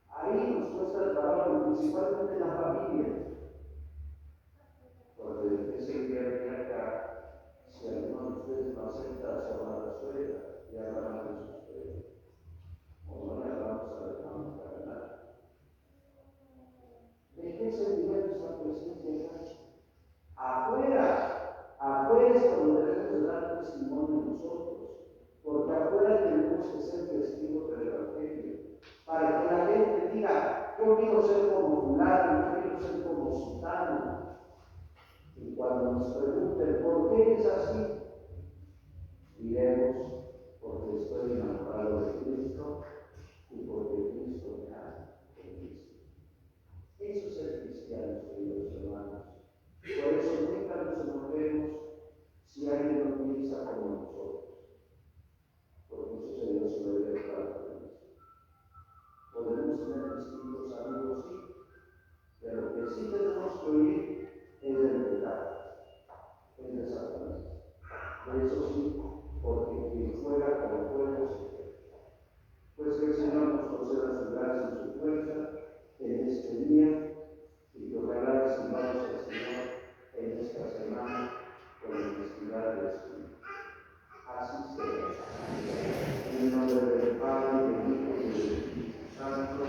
ahí nos cuesta el trabajo, principalmente en la familia. Porque de qué se invierte acá si alguno de ustedes no acepta a su amada suegra y habla mal de su suegra? O no le hablamos a la hermana para nada. ¿De qué se invierte esa presencia acá? Afuera es cuando debemos de dar testimonio nosotros, porque afuera tenemos que ser testigos del Evangelio, para que la gente diga, yo quiero ser como fulano, yo quiero ser como sultano. Y cuando nos pregunten, ¿por qué es así? Diremos, porque estoy enamorado de Cristo y porque Cristo me ama en Cristo. Eso es ser cristianos, queridos hermanos. Por eso nunca nos enojemos si alguien no piensa como nosotros, porque eso sería soberbia de parte de Dios. Podemos tener distintos amigos, sí, pero lo que sí tenemos que oír es del pecado, es de Satanás. Eso sí, porque quien juega con fuego se queda. Pues que el Señor nos conceda su gracia y su fuerza en este día, y que ojalá recibamos al Señor en esta semana con la honestidad de Espíritu. Así sea. En el nombre del Padre, del Hijo y del Espíritu Santo.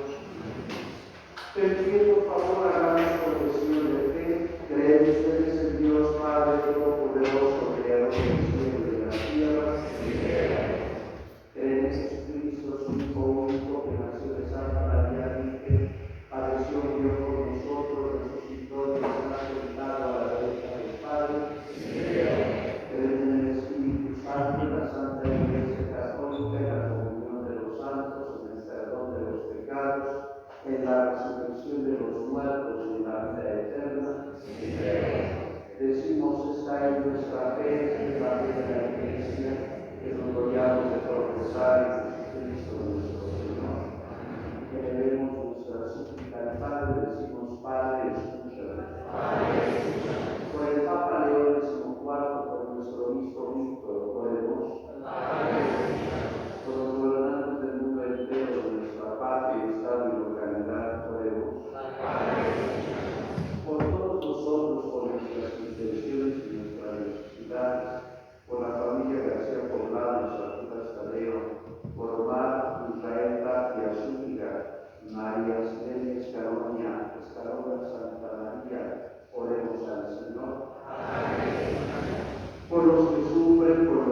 Te pido, por favor, hagamos confesión de fe. ¿Creen ustedes en Dios Padre Todopoderoso, Creador del cielo y de la tierra? ¿Creen en Jesucristo, su Hijo único, que nació de Santa María Virgen, padeció, murió por nosotros, resucitó y está sentado a la derecha del Padre? ¿Creen en el Espíritu Santo, en la Santa Iglesia Católica, en la comunión de los santos, en el perdón de los pecados, en la resurrección de los muertos y en la vida eterna? Decimos esta es nuestra fe, la fe de la Iglesia, que nos gloriamos de profesar en Jesucristo nuestro Señor. Que debemos nuestra súplica al Padre, decimos Padre, escúchanos. Por el Papa León XIV, por nuestro obispo Víctor, oremos. Por los gobernantes del mundo entero, de nuestra patria, estado y localidad, oremos. Por todos nosotros, por nuestras intenciones y nuestras necesidades, por la familia García Poblado, Santuras Tadeo, por Omar, Israel Tapia, Zúñiga, María Silvia Escarona, Santa María, oremos al Señor. Por los que sufren, por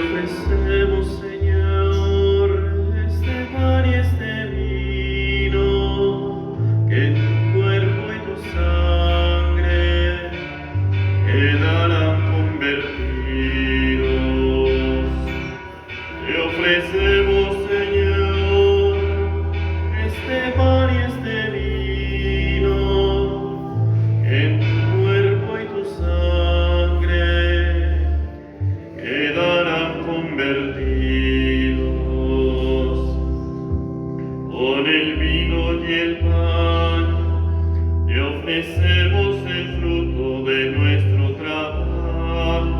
ofrecemos, Señor, este pan y este vino, que en tu cuerpo y tu sangre quedarán convertidos. Te ofrecemos, Señor, este pan y este vino, que en tu cuerpo y tu sangre quedarán convertidos. Con el vino y el pan te ofrecemos el fruto de nuestro trabajo,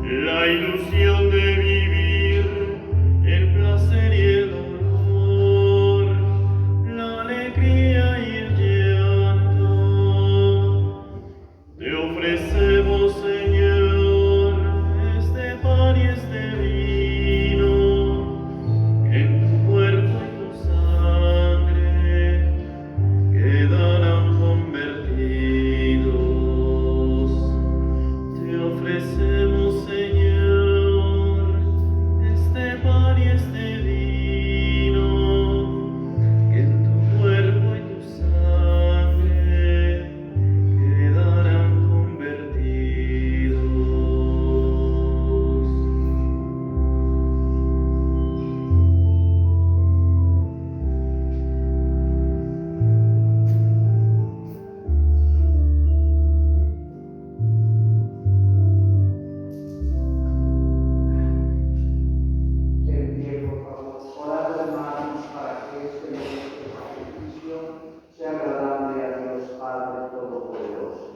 la ilusión de vivir, el placer y el dolor, la alegría y el llanto. Te ofrecemos, Señor, este pan y este vino, que en tu cuerpo y tu sangre quedarán convertidos. Te ofrecemos, Señor, este pan y este vino, que en tu cuerpo y tu sangre quedarán convertidos. En pie, por favor. Orad, hermanos, para que este nuestro sacrificio sea agradable a Dios Padre Todopoderoso.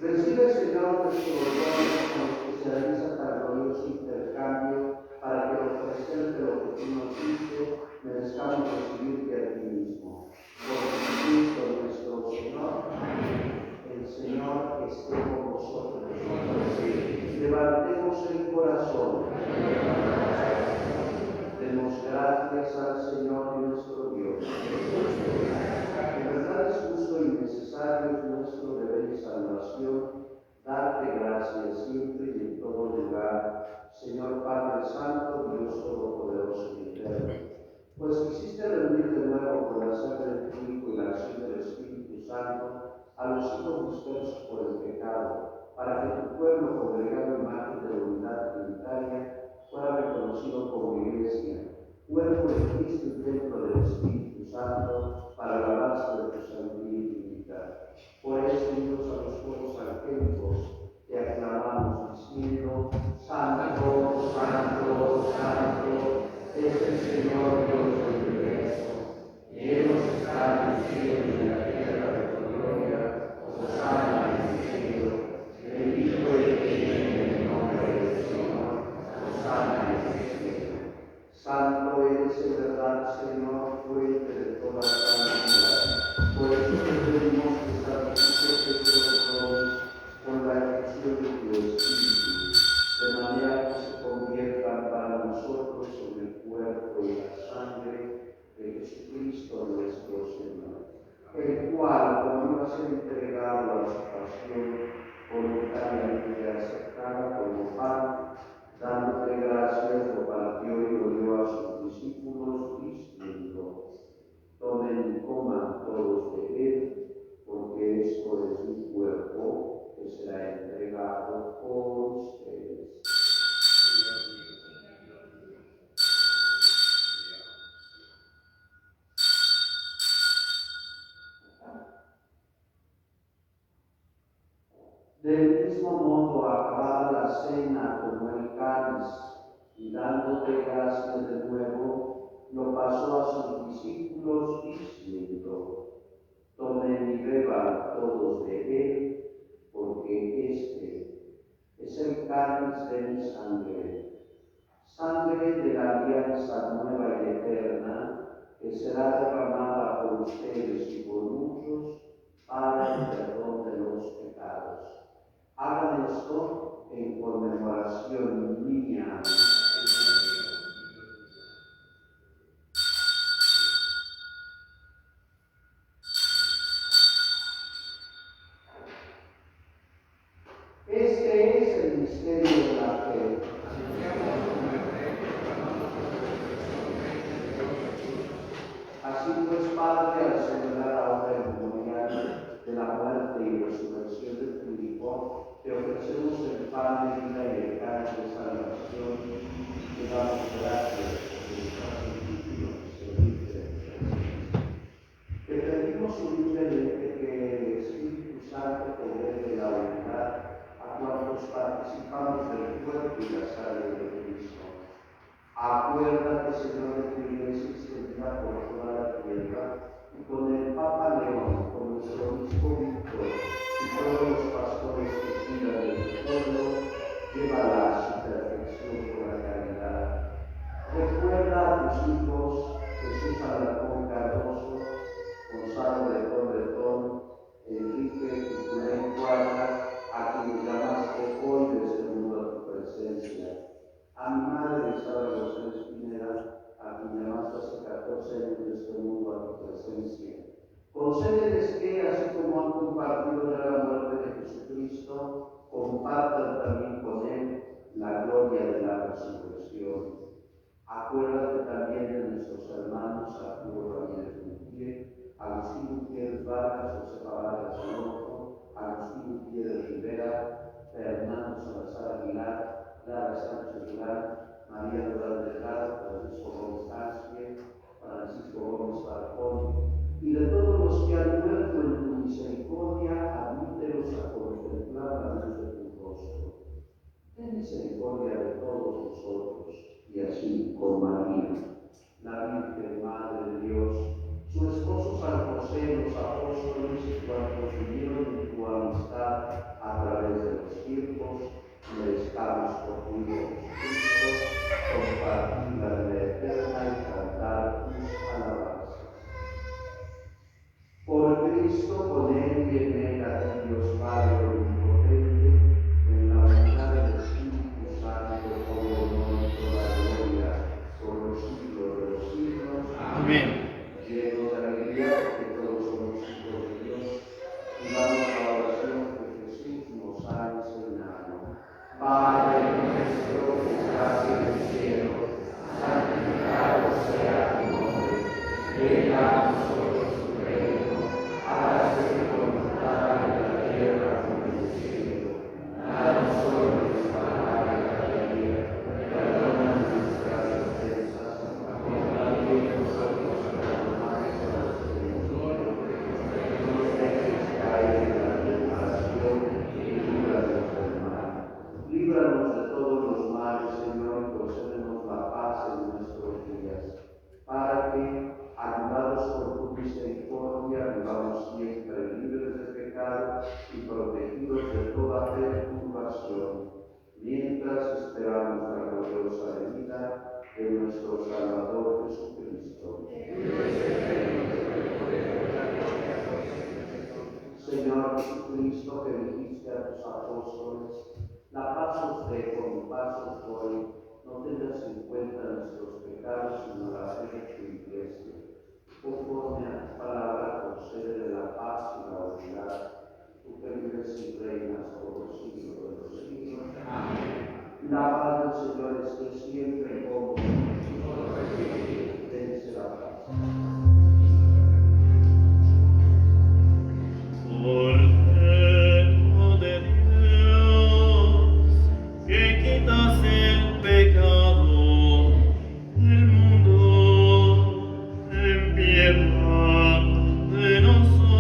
Recibe, Señor, nuestro don con los que se realiza tan glorioso intercambio, para que al ofrecerte lo que tú nos diste, merezcamos recibirte a ti mismo. Por Jesucristo nuestro Señor. El Señor esté con vosotros. Levantemos el corazón. Demos gracias al Señor nuestro Dios. En verdad es justo y necesario, es nuestro deber y salvación, darte gracias siempre y en todo lugar, Señor Padre Santo, Dios Todopoderoso y Eterno. Pues quisiste reunir de nuevo con la sangre de tu Hijo y la acción del Espíritu Santo a los hijos dispersos por el pecado, para que tu pueblo congregado en margen de la unidad trinitaria fuera reconocido como Iglesia, cuerpo de Cristo y templo del Espíritu Santo, para la alabanza de tu sabiduría infinita. Por eso, unidos a los coros angélicos, te aclamamos diciendo: Santo, Santo, Santo, es el Señor Dios del universo. Llenos están el cielo y la tierra de tu gloria. Hosana en el cielo. Bendito el que viene en el nombre del Señor. Hosana en el cielo. Santo eres en verdad, Señor, fuente de toda santidad. Por eso te pedimos que santifiques estos dones con la efusión de tu Espíritu, de manera que se conviertan para nosotros en el cuerpo y la sangre de Jesucristo nuestro Señor, el cual, cuando iba a ser entregado a su pasión, voluntariamente aceptada como pan, dándote gracias, lo partió y lo dio a sus discípulos, diciendo: Tomen y coman todos de él, porque esto es mi cuerpo, que será entregado por ustedes. Del mismo modo, acabada la cena, tomó el cáliz y dándote gracias de nuevo, lo pasó a sus discípulos diciendo: Tomen y beban todos de él, porque este es el cáliz de mi sangre, sangre de la alianza nueva y eterna, que será derramada por ustedes y por muchos para el perdón de los pecados. Hagan esto en conmemoración mía. Este es el misterio de la fe. Así pues, Padre, al celebrar ahora el memorial de la muerte y resurrección de tu Hijo, te ofrecemos el pan de vida y el cáliz de salvación. Te damos gracias por esta sacrificio que te pedimos humildemente que el Espíritu Santo te dé la unidad a cuantos participamos del cuerpo y la sangre de Cristo. Acuérdate, Señor, de tu iglesia extendida por toda la tierra, y con el Papa León, con nuestro obispo Víctor, y todos los pastores que cuidan de tu pueblo, llévala a su perfección por la caridad. Recuerda a tus hijos, Jesús Alarcón Cardoso, Gonzalo de Torretón, Enrique Tucurén Cuadra, a quienes llamaste hoy desde el mundo a tu presencia. A mi madre Isabel José Espinera, a quien llamaste hace 14 años de este mundo a tu presencia. Concédeles que, así como han compartido ya la muerte de Jesucristo, compartan también con él la gloria de la resurrección. Acuérdate también de nuestros hermanos Arturo Ramírez Gutiérrez, Agustín Gutiérrez Vargas, José Vargas Alonso, Agustín Gutiérrez Rivera, Fernando Salazar Aguilar, Clara Sánchez Durán, María Durán Delgado, Francisco Gómez Asque, Francisco Gómez Barjón, y de todos los que han muerto en tu misericordia, admítelos a contemplar la luz de tu rostro. Ten misericordia de todos nosotros, y así con María, la Virgen Madre de Dios, su esposo San José, los apóstoles y cuantos vivieron en tu amistad a través de los tiempos, merezcamos por tu Hijo Jesucristo compartir la vida eterna y cantar tus alabanzas. Por Cristo, con él y en él, a ti, Dios Padre omnipotente, en la unidad del Espíritu Santo, todo honor y toda gloria, por los siglos de los siglos. Amén. Llenos de alegría, porque todos somos hijos de Dios, y damos la oración que Jesús nos ha enseñado. Padre nuestro que estás en el cielo, santificado sea tu nombre. Venga a nosotros tu reino. Hágase tu voluntad en la tierra como en el cielo. Danos hoy nuestra pan cada día. Perdona nuestras ofensas, como también nosotros perdonamos a los que nos ofenden. No nos dejes caer en la tentación y líbranos del mal. Líbranos de todos los males, Señor, y concédenos la paz en nuestros días, para que, ayudados por tu misericordia, vivamos siempre libres de pecado y protegidos de toda perturbación, mientras esperamos la gloriosa venida de nuestro Salvador Jesucristo. Señor Jesucristo, que dijiste a tus apóstoles, la paz os dejo, mi paz os doy, no tengas en cuenta nuestros pecados, sino la fe de tu iglesia. Conforme a tu palabra, concédele la paz y la unidad, tú que vives y reinas por los siglos de los siglos. Amén. La paz del Señor esté siempre con vosotros. Dense la paz. Cordero de Dios, que quitas el pecado del mundo, ten piedad de nosotros.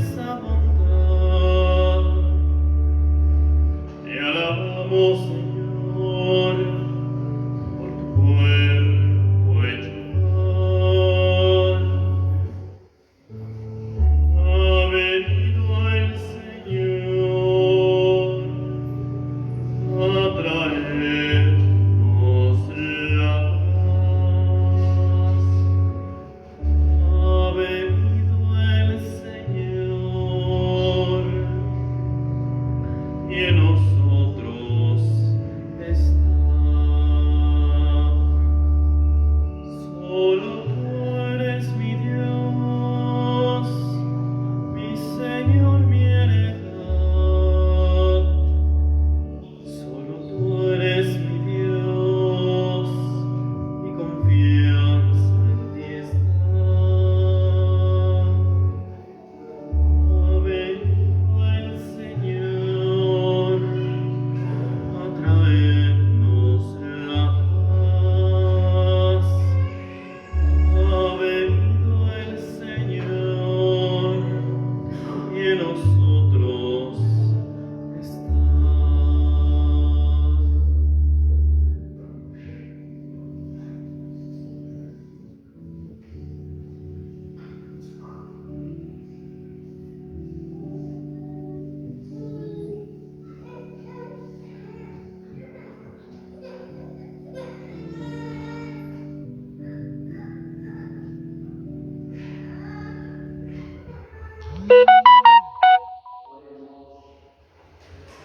inmensa bondad. Te alabamos, Señor, por tu cuerpo hecho pan. Ha venido el Señor a traernos la paz. Ha venido el Señor y en nosotros está. Solo tú eres mi Dios, mi Señor, mi heredad. Solo tú eres mi Dios, mi confianza en ti está. Ha venido el Señor a traernos la paz. Ha venido el Señor y en nosotros está.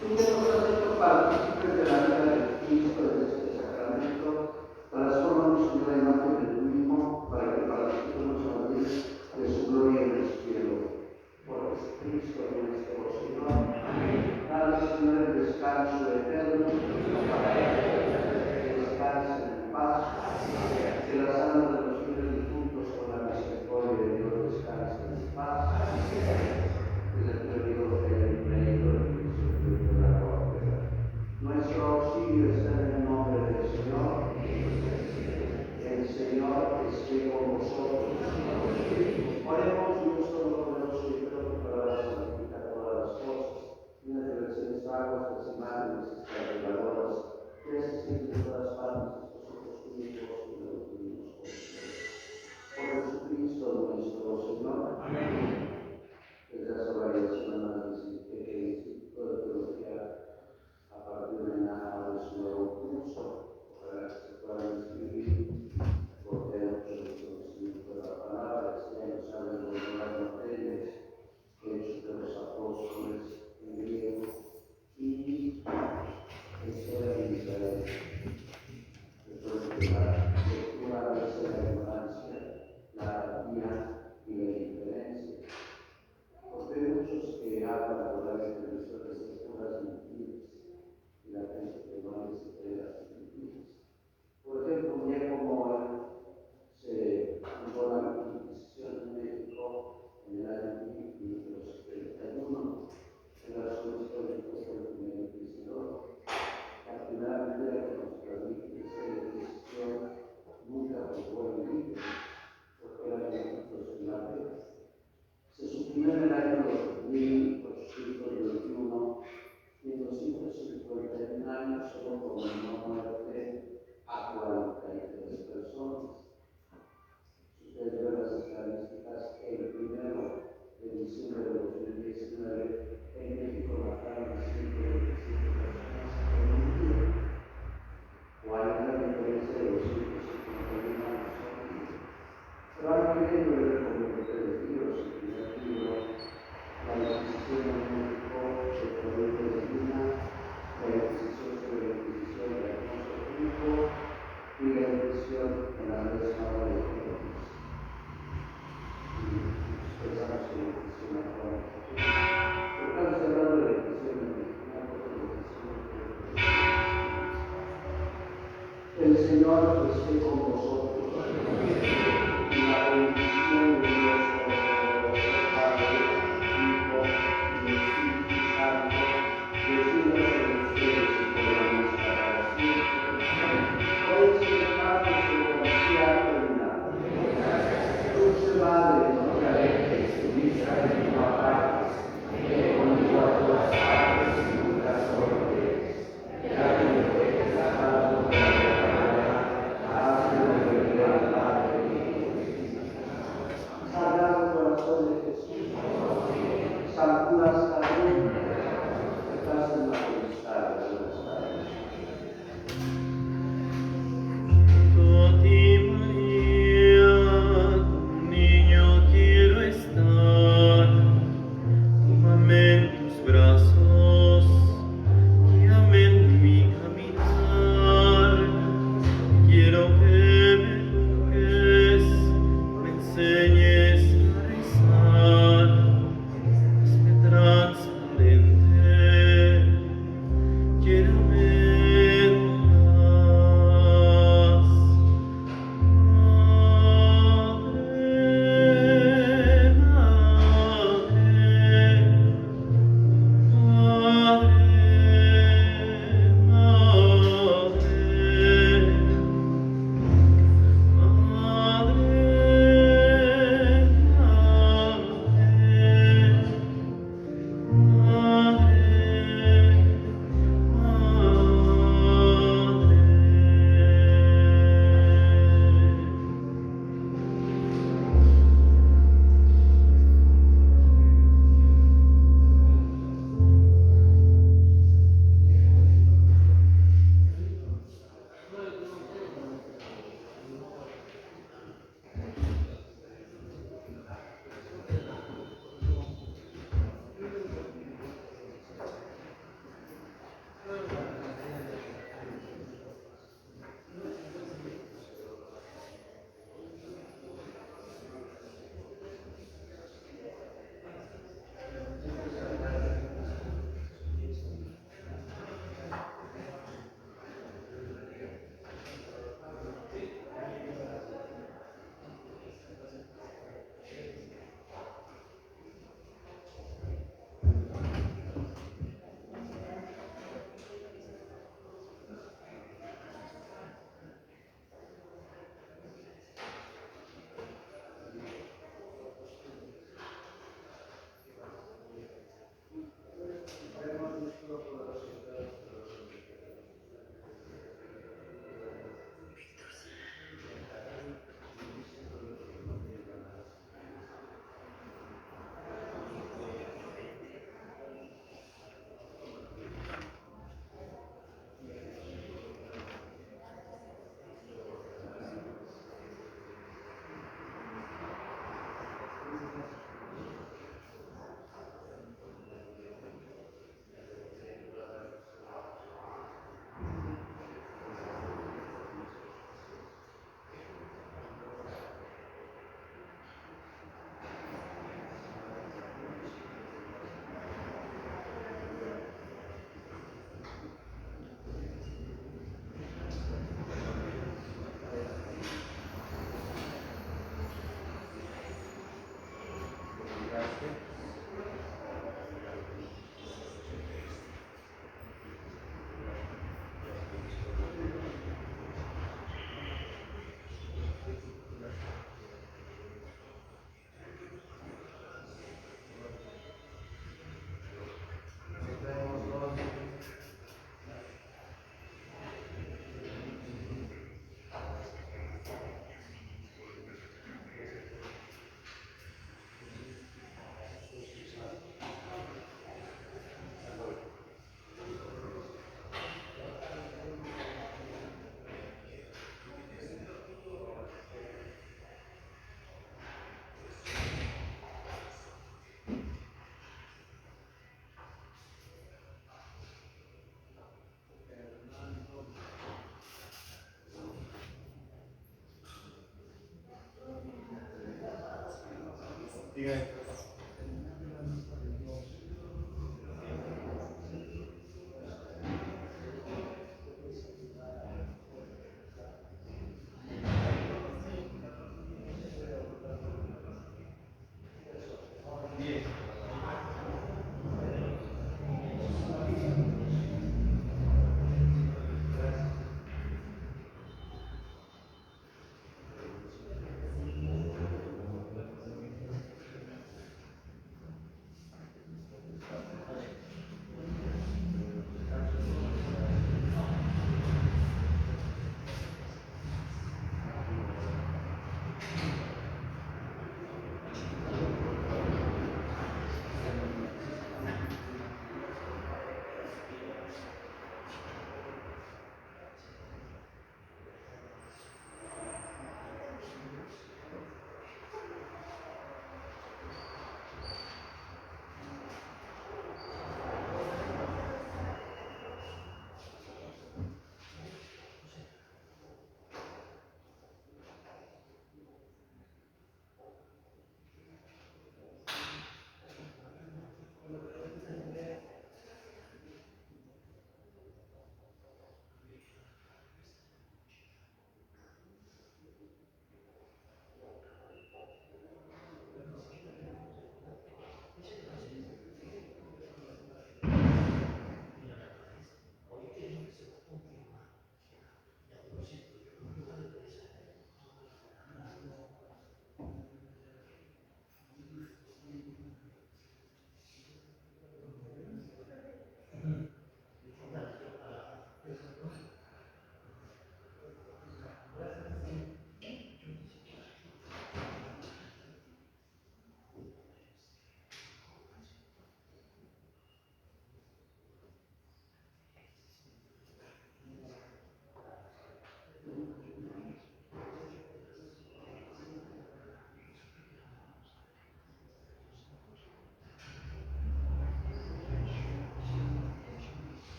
Tú que nos has hecho partícipes de la vida de Cristo de este sacramento, transfórmanos en la imagen de tu Hijo, para que participemos también de su gloria en el cielo. Por Jesucristo nuestro Señor. Danos, Señor, el descanso eterno, que descansen en paz, que las almas de los fieles difuntos con la misericordia de Dios descansen en paz. Nuestro auxilio está en el nombre del Señor. El Señor esté con vosotros. Oremos, Dios Todopoderoso y Creador, para santificar todas las cosas, y las diversas aguas, las imágenes, las reveladoras, que se sienten en todas partes, nosotros mismos y los mismos. Por Jesucristo nuestro Señor. Amén. Desde hace varias semanas que el Instituto de Teología, a partir de mañana, de su nuevo curso, para que se puedan inscribir, porque hay mucho conocimiento de la palabra, que ya no saben los nuevas materias, Hechos de los Apóstoles en griego y Historia de Israel. Después de la lectura a veces de la ignorancia, la apatía y la indiferencia. Porque hay muchos que hablan por la televisión de esas puras mentiras y la gente que no les entera sus mentiras. Por ejemplo, un día como hoy se fundó la Inquisición en México en el año 1531, en la razón histórica del primer inquisidor. La primera medida que nos permite ser la Inquisición nunca fue el libre, porque era el constitucional. Se suprimió en el año 1821 y en 251 años solo condenó a muerte a 43 personas. Si ustedes ven las estadísticas, el 1 de diciembre de 2019 en México mataron a 125 personas en un día. O hay una diferencia de 251 años. Pero hay que ver el documento de Dios, el primer libro, la decisión calculas cada uno, estás en la majestad de los estados. A ti, María, un niño quiero estar. Tómame en tus brazos, guíame en mi caminar. Quiero que me toques, me enseñes a rezar. Hazme transparente, lléname más. Diga.